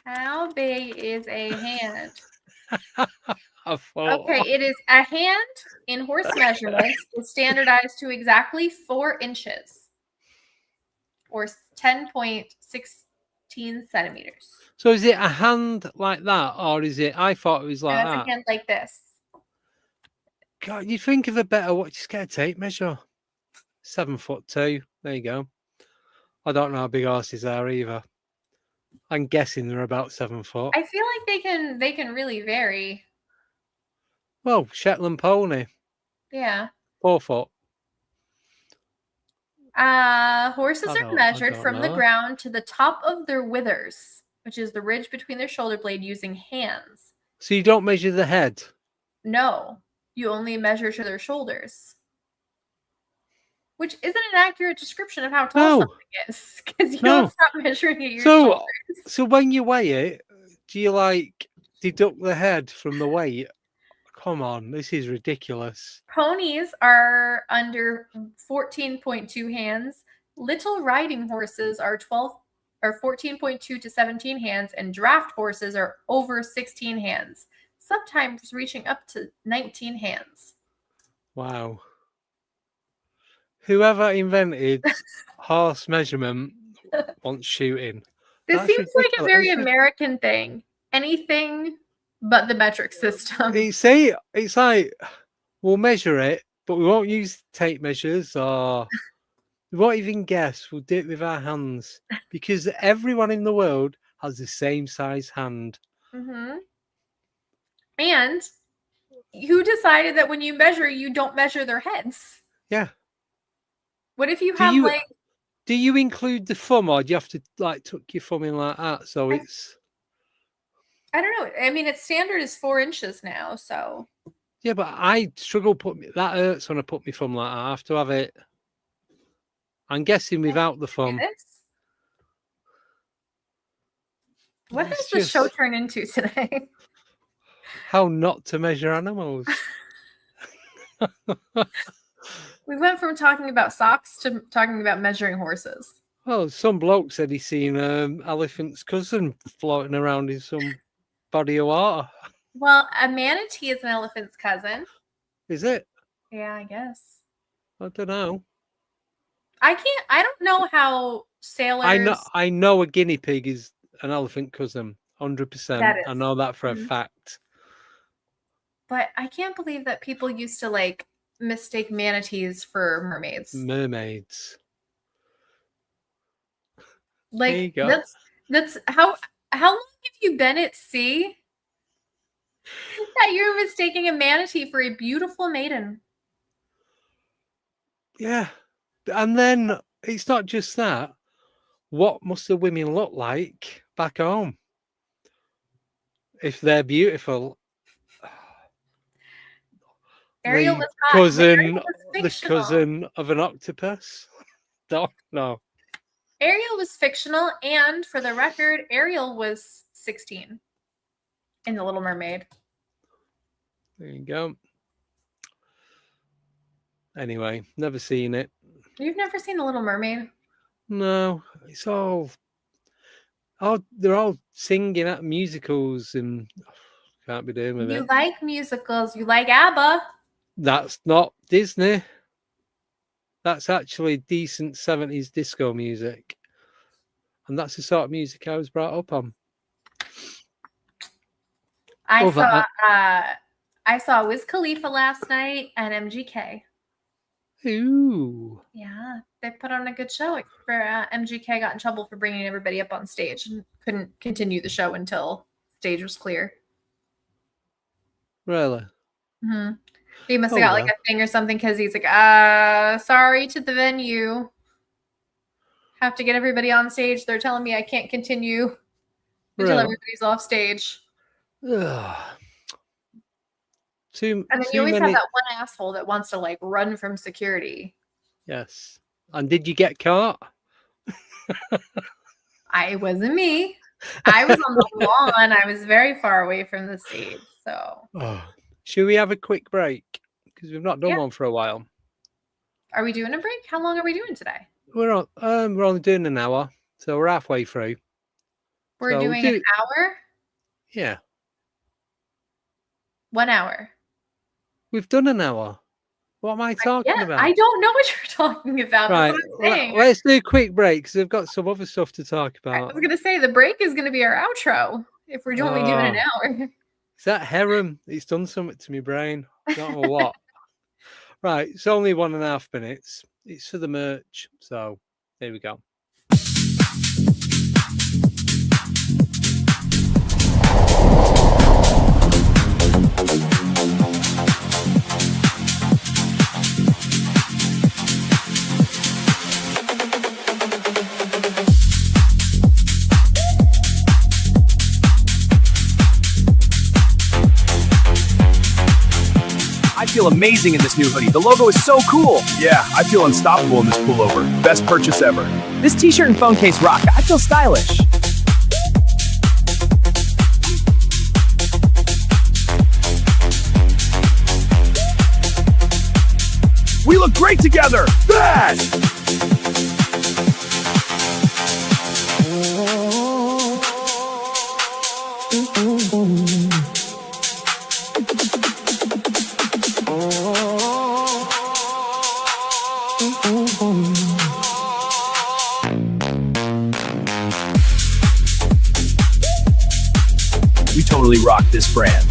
How big is a hand? I thought, Okay, it is a hand in horse measurements is standardized to exactly 4 inches or 10.16 centimeters. so is it a hand like that, or is it? I thought it was like And it's that. a hand like this. God, you think of a better what? Just get a tape measure. 7'2". There you go. I don't know how big horses are either. I'm guessing they're about 7 foot. I feel like they can really vary. Well, Shetland pony, Yeah. 4 foot. Horses I are don't measured from the know. ground to the top of their withers, which is the ridge between their shoulder blade, using hands. So you don't measure the head. No, you only measure to their shoulders. Which isn't an accurate description of how tall No. something is, because you No. don't stop measuring at your So, shoulders. so when you weigh it, do you like deduct the head from the weight? Come on, this is ridiculous. Ponies are under 14.2 hands. Little riding horses are 14.2 to 17 hands, and draft horses are over 16 hands, sometimes reaching up to 19 hands. Wow. Whoever invented horse measurement wants shooting. This That's seems like a ridiculous. very American thing. Anything but the metric system. See, it's like we'll measure it, but we won't use tape measures or we won't even guess. We'll do it with our hands because everyone in the world has the same size hand. Mm-hmm. And who decided that when you measure, you don't measure their heads? Yeah. What if you have like... Do you include the thumb, or do you have to like tuck your thumb in like that? So it's... I don't know. I mean, its standard is 4 inches now, so... Yeah, but I struggle that hurts when I put my thumb like that. I have to have it... I'm guessing without the thumb. What has the show turned into today? How not to measure animals. We went from talking about socks to talking about measuring horses. Well, some bloke said he's seen elephant's cousin floating around in some body of water. Well, a manatee is an elephant's cousin. Is it? Yeah, I guess. I don't know. I don't know how sailors... I know a guinea pig is an elephant cousin. 100%. I know that for a fact. But I can't believe that people used to like mistake manatees for mermaids. Mermaids. Like, there you go. That's how long have you been at sea that you're mistaking a manatee for a beautiful maiden? Yeah. And then it's not just that. What must the women look like back home? If they're beautiful. Ariel was hot. The cousin of an octopus. Don't know. Ariel was fictional, and for the record, Ariel was 16 in The Little Mermaid. There you go. Anyway, never seen it. You've never seen The Little Mermaid? No, it's all they're all singing at musicals and can't be doing with it. You like musicals. You like ABBA. That's not Disney. That's actually decent 70s disco music. And that's the sort of music I was brought up on. I saw Wiz Khalifa last night and MGK. Ooh. Yeah, they put on a good show. MGK got in trouble for bringing everybody up on stage and couldn't continue the show until stage was clear. Really? Mm-hmm. He must have got like a thing or something because he's like, sorry to the venue. Have to get everybody on stage. They're telling me I can't continue until everybody's off stage. Ugh. And then you always have that one asshole that wants to like run from security. Yes. And did you get caught? It wasn't me. I was on the lawn. I was very far away from the stage. So. Should we have a quick break? because we've not done one for a while. Are we doing a break? How long are we doing today? We're only doing an hour, so we're halfway through. We're doing an hour? Yeah. 1 hour. We've done an hour. What am I talking about? I don't know what you're talking about. Right. That's what I'm saying. Let's do a quick break because we've got some other stuff to talk I about. was going to say the break is going to be our outro if we're only doing an hour. Is that Heron? It's done something to my brain. I don't know what. Right. It's only 1.5 minutes. It's for the merch. So there we go. I feel amazing in this new hoodie. The logo is so cool. Yeah, I feel unstoppable in this pullover. Best purchase ever. This t-shirt and phone case rock. I feel stylish. We look great together. Best! We totally rock this brand.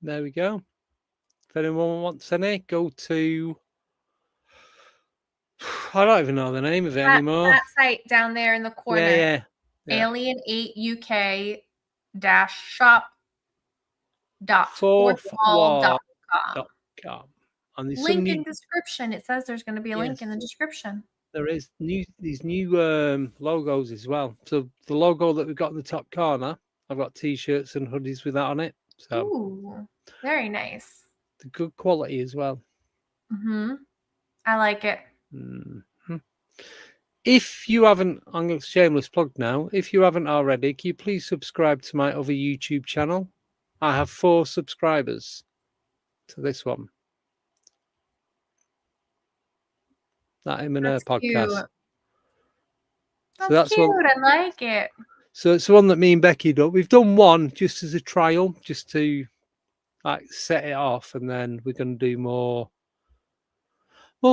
There we go. If anyone wants any, go to... I don't even know the name of it anymore. That site down there in the corner. Yeah. alien8uk-shop.fourthwall.com. And there's Link in description. It says there's going to be a link in the description. There is these new logos as well. So the logo that we've got in the top corner, I've got t-shirts and hoodies with that on it. So ooh, very nice. The good quality as well. I like it. If you haven't, I'm going to shameless plug now. If you haven't already, can you please subscribe to my other YouTube channel? I have 4 subscribers to this one. That M&A podcast. Cute. That's cute. I like it. So it's the one that me and Becky done. We've done one just as a trial, just to like set it off, and then we're going to do more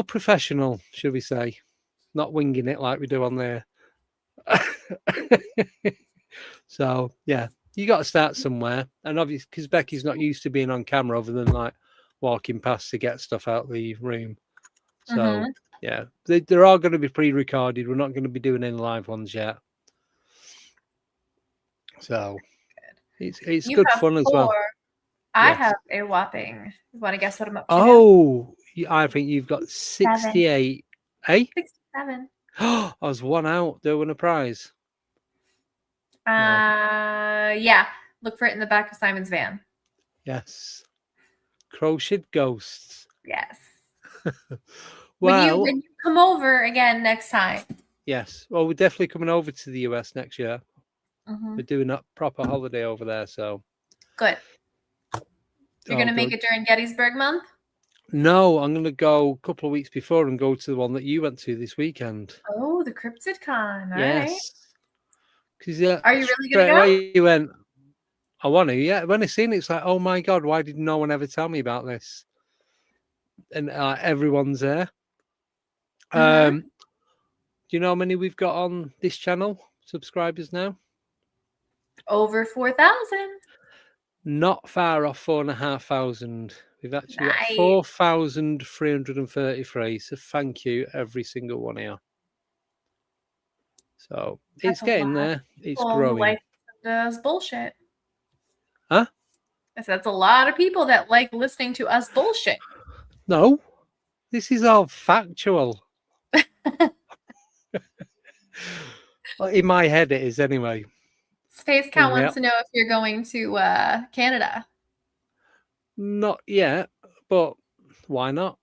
professional, should we say? Not winging it like we do on there. So yeah, you got to start somewhere, and obviously because Becky's not used to being on camera, other than like walking past to get stuff out of the room. So yeah, they're all going to be pre-recorded. We're not going to be doing any live ones yet. So it's good fun as well. I have a whopping. You want to guess what I'm up to? Oh, I think you've got 68. 67. I was 1 out. They win a prize. Yeah. Look for it in the back of Simon's van. Yes. Crochet ghosts. Yes. Well, when you come over again next time. Yes. Well, we're definitely coming over to the US next year. We're doing a proper holiday over there, so good. You're going to make it during Gettysburg month? No, I'm going to go a couple of weeks before and go to the one that you went to this weekend. Oh, the Cryptid Con. All right. Because are you really going to go? You went, I want to. Yeah. When I seen it, it's like, oh my God, why did no one ever tell me about this? And everyone's there. Do you know how many we've got on this channel? Subscribers now? Over 4,000. Not far off 4,500. We've actually got 4,333. So thank you, every single one of you. So it's getting there. It's growing. Like does bullshit. Huh? I said that's a lot of people that like listening to us bullshit. No, this is all factual. Well, in my head, it is anyway. Space Cow wants to know if you're going to Canada. Not yet, but why not?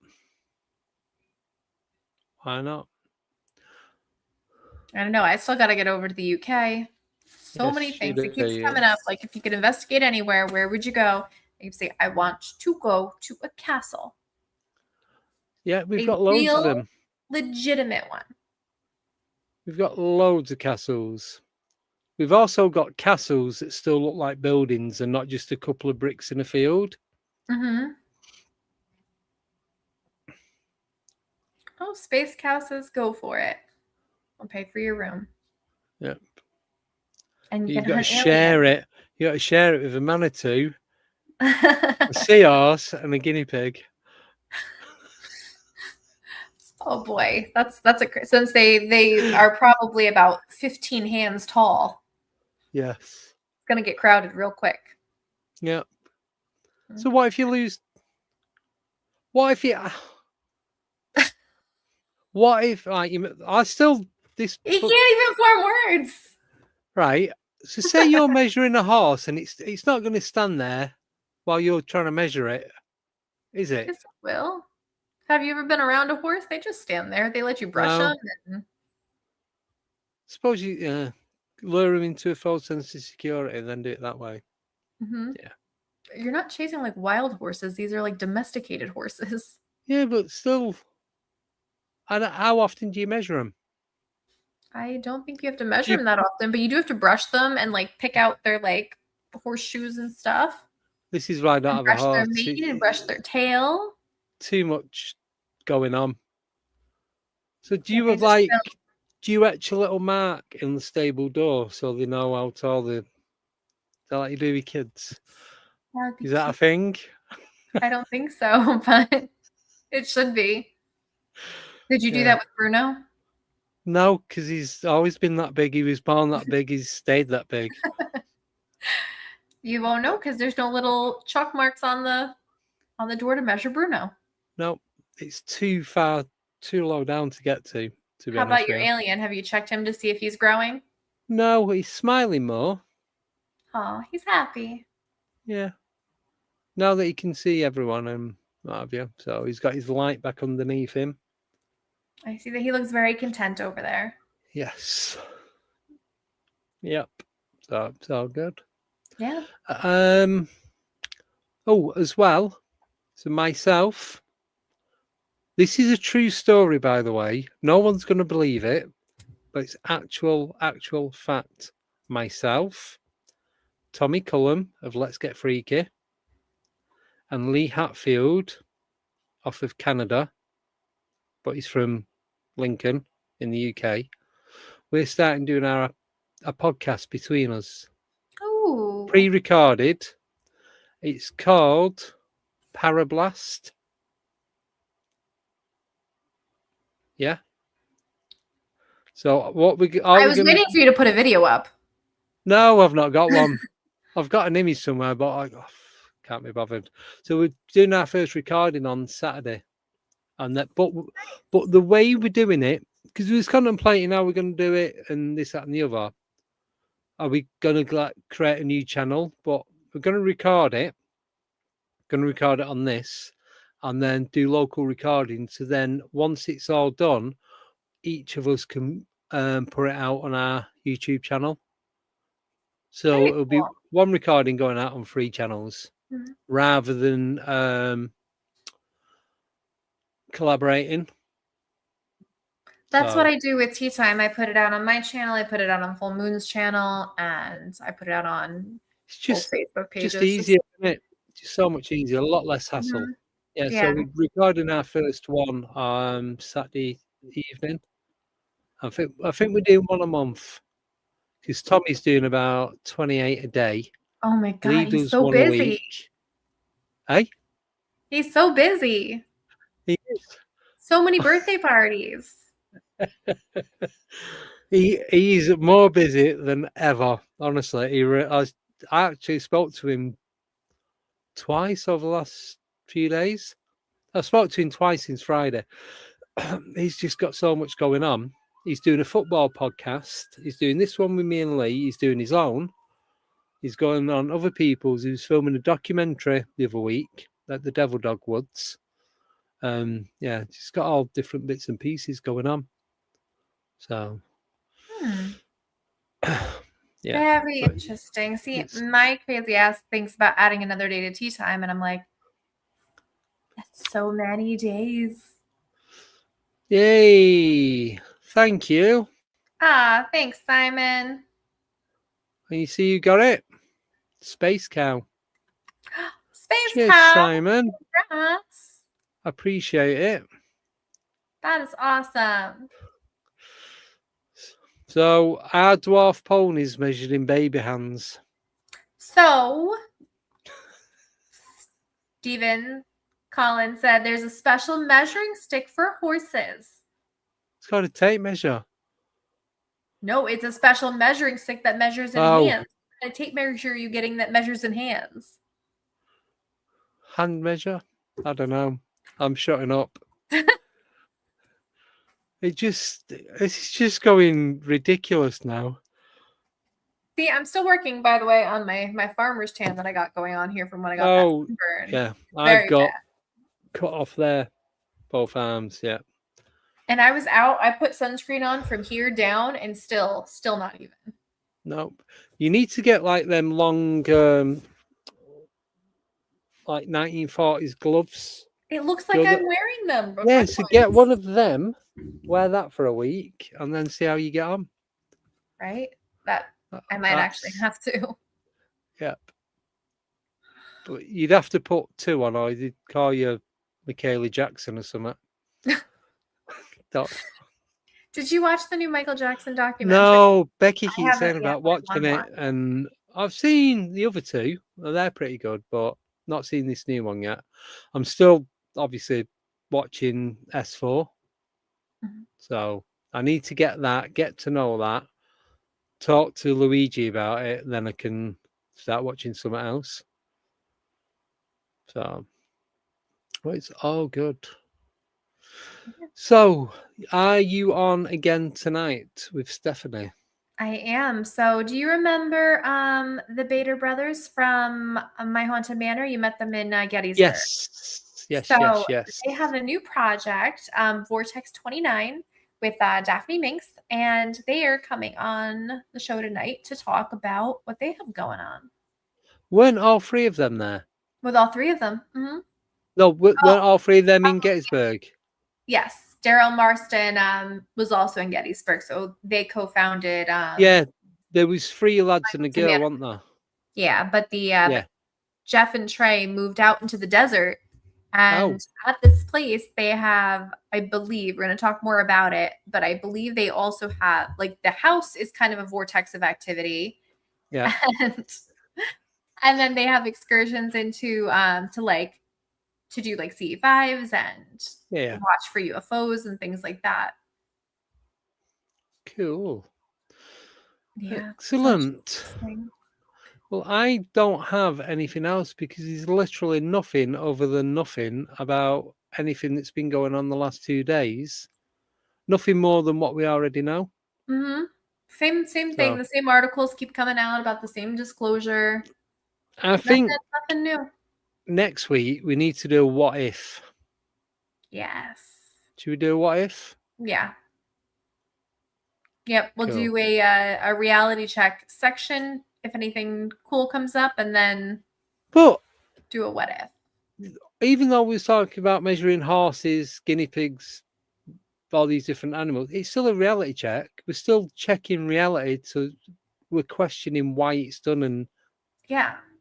Why not? I don't know. I still got to get over to the UK. So Yes, many you things. do, It keeps yes. coming up. Like, if you could investigate anywhere, where would you go? And you say, I want to go to a castle. Yeah, we've A got loads of real, them. legitimate one. We've got loads of castles. We've also got castles that still look like buildings and not just a couple of bricks in a field. Mm-hmm. Oh, Space Cow says go for it. I'll pay for your room. Yep. And you You've can got to hunt share it. You got to share it with a Manitou, a seahorse, and a guinea pig. Oh boy, that's since they are probably about 15 hands tall. Yes. It's gonna get crowded real quick. Yeah. So what if you lose? What if you? What if I still this? You can't even form words. Right. So say you're measuring a horse and it's not going to stand there while you're trying to measure it, is it? Yes, it will. Have you ever been around a horse? They just stand there. They let you brush No. them. And... Suppose you lure him into a false sense of security and then do it that way. Mm-hmm. Yeah. You're not chasing like wild horses. These are like domesticated horses. Yeah, but still, how often do you measure them? I don't think you have to measure them that often, but you do have to brush them and like pick out their like horseshoes and stuff. This is why I don't have a Brush their horse. mane and brush their tail. Too much going on. So do Yeah, you they have just like, don't- do you etch a little mark in the stable door so they know how tall the? Is that like you do with kids? That'd be Is that a cute. thing? I don't think so, but it should be. Did you do Yeah. that with Bruno? No, because he's always been that big. He was born that big. He's stayed that big. You won't know because there's no little chalk marks on the door to measure Bruno. No, it's too far, too low down to get to. To be How honest about your with you. alien? Have you checked him to see if he's growing? No, he's smiling more. Oh, he's happy. Yeah. Now that he can see everyone and what have you, so he's got his light back underneath him. I see that he looks very content over there. Yes. Yep. So it's all good. Yeah. Oh, as well. So myself. This is a true story, by the way. No one's going to believe it, but it's actual fact. Myself, Tommy Cullum of Let's Get Freaky, and Lee Hatfield off of Canada, but he's from Lincoln in the UK. We're starting doing a podcast between us. Ooh. Pre-recorded. It's called Parablast. Yeah. So what I was waiting for you to put a video up. No, I've not got one. I've got an image somewhere, but I can't be bothered. So we're doing our first recording on Saturday, and that. But the way we're doing it, because we was contemplating how we're going to do it, and this, that, and the other. Are we going to create a new channel? But we're going to record it. Going to record it on this, and then do local recording. So then, once it's all done, each of us can put it out on our YouTube channel. So Very it'll be one recording going out on 3 channels rather than collaborating. That's what I do with Tea Time. I put it out on my channel. I put it out on Full Moon's channel, and I put it out on It's just Facebook pages. just easier, isn't it? Just so much easier, a lot less hassle. Yeah. So we're recording our first one on Saturday evening. I think we're doing one a month because Tommy's doing about 28 a day. Oh my God, Lee he's does so one a busy. week. Hey, He's so busy. he is. So many birthday parties. He's more busy than ever. Honestly, I actually spoke to him twice over the last few days. I spoke to him twice since Friday. he's just got so much going on. He's doing a football podcast. He's doing this one with me and Lee. He's doing his own. He's going on other people's. He was filming a documentary the other week at the Devil Dog Woods. Yeah, just got all different bits and pieces going on. So, yeah. Very interesting. See, my crazy ass thinks about adding another day to tea time, and I'm like, that's so many days. Yay! Thank you. Ah, thanks, Simon. And you see, you got it. Space cow. Space Cheers, cow. Simon. Congrats. Appreciate it. That is awesome. So, our dwarf ponies measured in baby hands. So, Stephen Collins said there's a special measuring stick for horses. It's got a tape measure. No, it's a special measuring stick that measures in hands. A tape measure you getting that measures in hands. Hand measure? I don't know. I'm shutting up. It's just going ridiculous now. See, I'm still working, by the way, on my farmer's tan that I got going on here from when I got that sunburn. Yeah. Very I've got bad. cut off there, both arms, yeah. And I was out, I put sunscreen on from here down and still not even. Nope. You need to get like them long like 1940s gloves. It looks like I'm wearing them. Yeah, so get one of them, wear that for a week, and then see how you get on. Right? That I might actually have to. Yep. But you'd have to put 2 on, or you'd call you Michaela Jackson or something. Did you watch the new Michael Jackson documentary? No, Becky keeps saying about watching it, and I've seen the other 2. They're pretty good, but not seen this new one yet. I'm still obviously watching S4. So I need to get to know that, talk to Luigi about it, then I can start watching something else. So, well, it's all good. So, are you on again tonight with Stephanie? I am. So, do you remember the Bader brothers from My Haunted Manor? You met them in Gettysburg. Yes. They have a new project, Vortex 29, with Daphne Minks, and they are coming on the show tonight to talk about what they have going on. Weren't all 3 of them there? With all 3 of them. Mm-hmm. No, weren't all 3 of them in Gettysburg? Yes. Daryl Marston was also in Gettysburg, so they co-founded. Yeah, there was 3 lads and a girl, weren't there? Yeah, but the Jeff and Trey moved out into the desert, and at this place they have, I believe, we're going to talk more about it, but I believe they also have, like, the house is kind of a vortex of activity. Yeah. And then they have excursions into to do like CE5s and watch for UFOs and things like that. Cool. Yeah. Excellent. Well, I don't have anything else because there's literally nothing other than nothing about anything that's been going on the last 2 days. Nothing more than what we already know. Mm-hmm. Same thing. The same articles keep coming out about the same disclosure. I think nothing new. Next week we need to do a what if. Yes. Should we do a what if? Yeah. Yep. We'll do a reality check section if anything cool comes up, and then do a what if. Even though we was talking about measuring horses, guinea pigs, all these different animals, it's still a reality check. We're still checking reality, so we're questioning why it's done and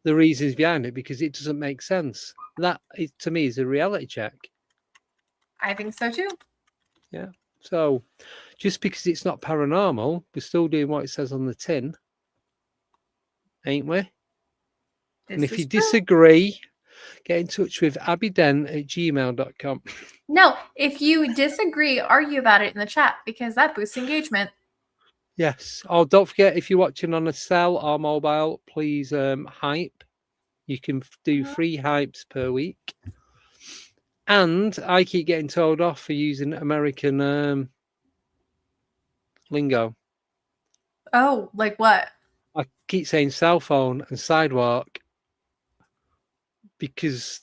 the reasons behind it, because it doesn't make sense. That, to me, is a reality check. I think so too. Yeah. So just because it's not paranormal, we're still doing what it says on the tin, ain't we? And if you disagree, get in touch with abbyden@gmail.com. No, if you disagree, argue about it in the chat, because that boosts engagement. Yes. Oh, don't forget, if you're watching on a cell or mobile, please hype. You can do 3 hypes per week. And I keep getting told off for using American lingo. Oh, like what? I keep saying cell phone and sidewalk because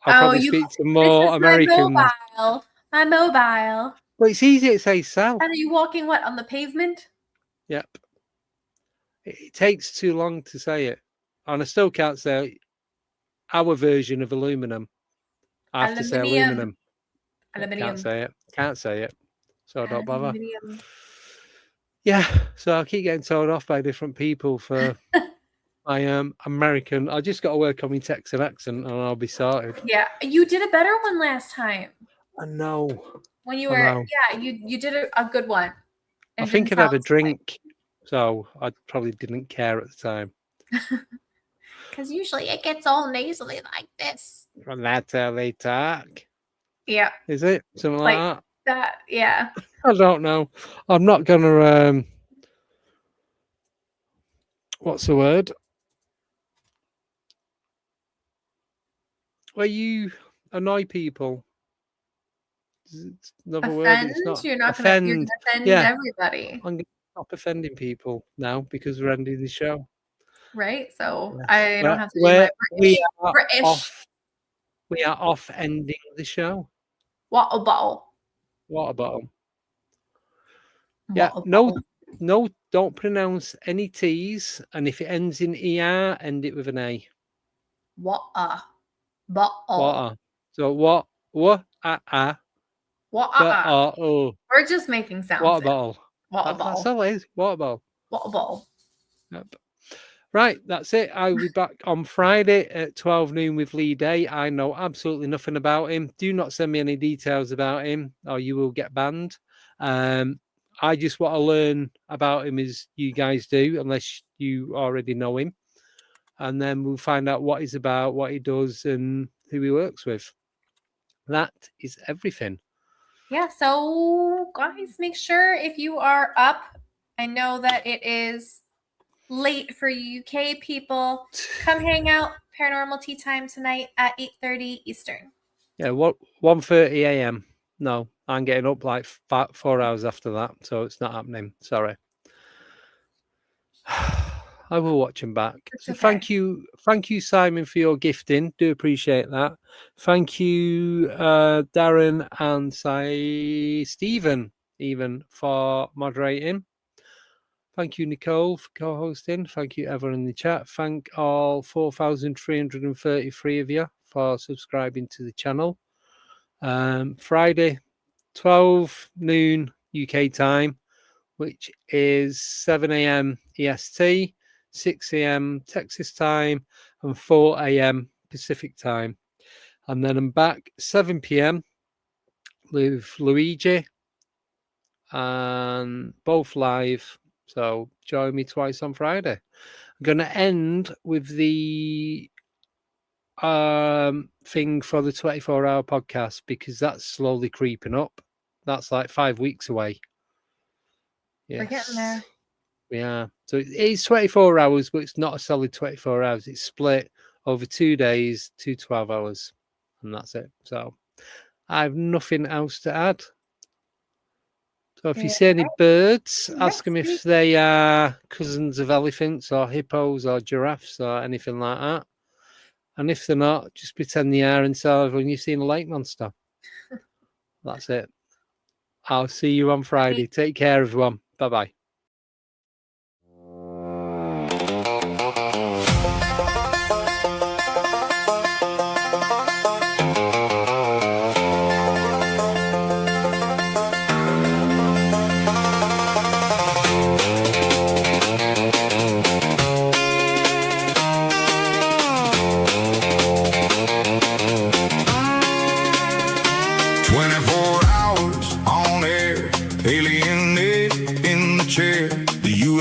I probably speak to more this is American. My mobile. But it's easier to say cell. And are you walking what, on the pavement? Yep. It takes too long to say it. And I still can't say our version of aluminum. I have to say aluminum. Can't say it. Can't say it. So don't bother. Aluminium. Yeah. So I keep getting told off by different people for my American. I just got to work on my Texan accent and I'll be sorted. Yeah. You did a better one last time. I know. When you were, you did a good one. I think I'd had a drink, so I probably didn't care at the time. Because usually it gets all nasally like this. And that's how they talk. Yeah. Is it? Something like that? That, yeah. I don't know. I'm not going to, what's the word? Where you annoy people. It's another word. It's not You're not offend. going to offend everybody. I'm going to stop offending people now because we're ending the show. Right? So I don't have to do my British. We are off ending the show. Water bottle. Water bottle. Yeah, no, don't pronounce any T's. And if it ends in ER, end it with an A. Water bottle. Water. So what? Water. Oh. We're just making sounds. Water bottle. Water bottle. That's all it is. Water bottle. Water bottle. Yep. Right, that's it. I'll be back on Friday at 12 noon with Lee Day. I know absolutely nothing about him. Do not send me any details about him or you will get banned. I just want to learn about him as you guys do, unless you already know him. And then we'll find out what he's about, what he does, and who he works with. That is everything. Yeah, so guys, make sure if you are up, I know that it is late for UK people. Come hang out, Paranormal Tea Time tonight at 8:30 Eastern. Yeah, 1:30 a.m. No, I'm getting up like 4 hours after that, so it's not happening. Sorry. I will watch him back. So thank you, Simon, for your gifting. Do appreciate that. Thank you, Darren and Stephen, even for moderating. Thank you, Nicole, for co-hosting. Thank you, everyone in the chat. Thank all 4,333 of you for subscribing to the channel. Friday, 12 noon UK time, which is 7 a.m. EST, 6 a.m. Texas time, and 4 a.m. Pacific time. And then I'm back 7 p.m. with Luigi, and both live. So join me twice on Friday. I'm going to end with the thing for the 24-hour podcast because that's slowly creeping up. That's like 5 weeks away. Yes. We're getting there. Yeah. So it's 24 hours, but it's not a solid 24 hours. It's split over 2 days, 12 hours, and that's it. So I have nothing else to add. So if you see any birds, ask them if they are cousins of elephants or hippos or giraffes or anything like that. And if they're not, just pretend they are and tell everyone you've seen a lake monster. That's it. I'll see you on Friday. Take care, everyone. Bye-bye.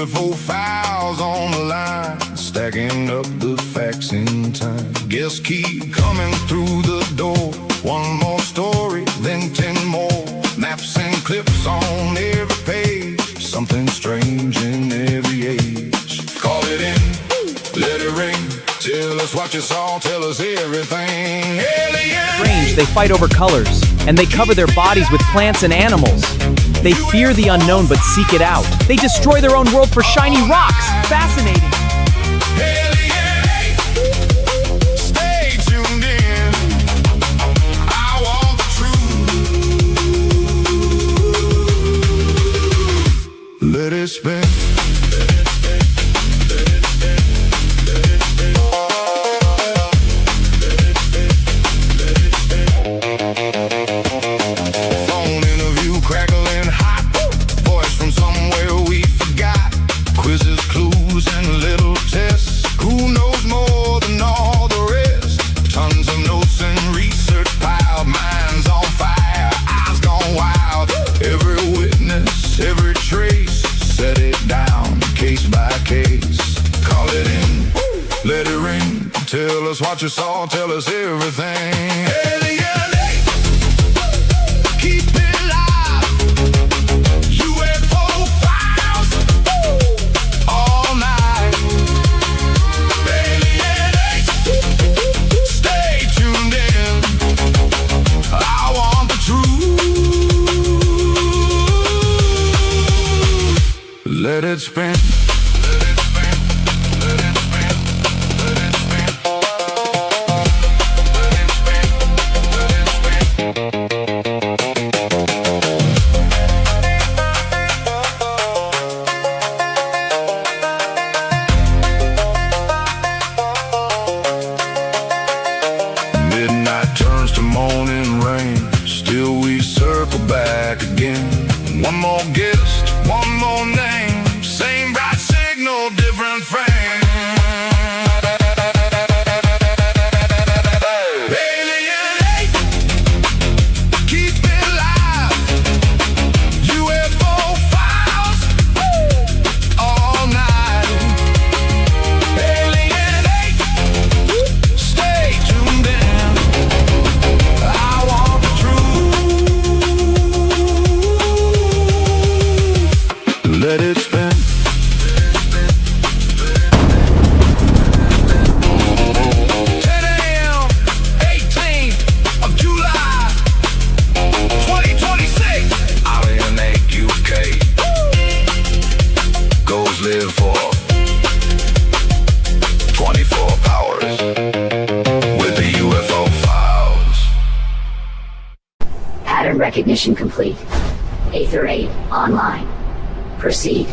UFO files on the line, stacking up the facts in time. Guests keep coming through the door. One more story, then 10 more. Maps and clips on every page. Something strange in every age. Call it in, let it ring. Tell us what what you saw, tell us everything. Alien. Strange, they fight over colors, and they cover their bodies with plants and animals. They fear the unknown but seek it out. They destroy their own world for shiny rocks. Fascinating. Alien. Stay tuned in. I want the truth. Let it spin. Tell us what you saw, tell us everything. Alien, keep it alive. UFO files all night. Alien, stay tuned in. I want the truth. Let it spin. One more guest, one more name, same bright signal, different frame. Alien, keep it alive. UFO files all night. Alien, stay tuned in. I want the truth. Let it spin. 10 a.m., 18th of July, 2026. Alienate UK. Goes live for 24 hours with the UFO files. Pattern recognition complete. Aether 8 online. Proceed.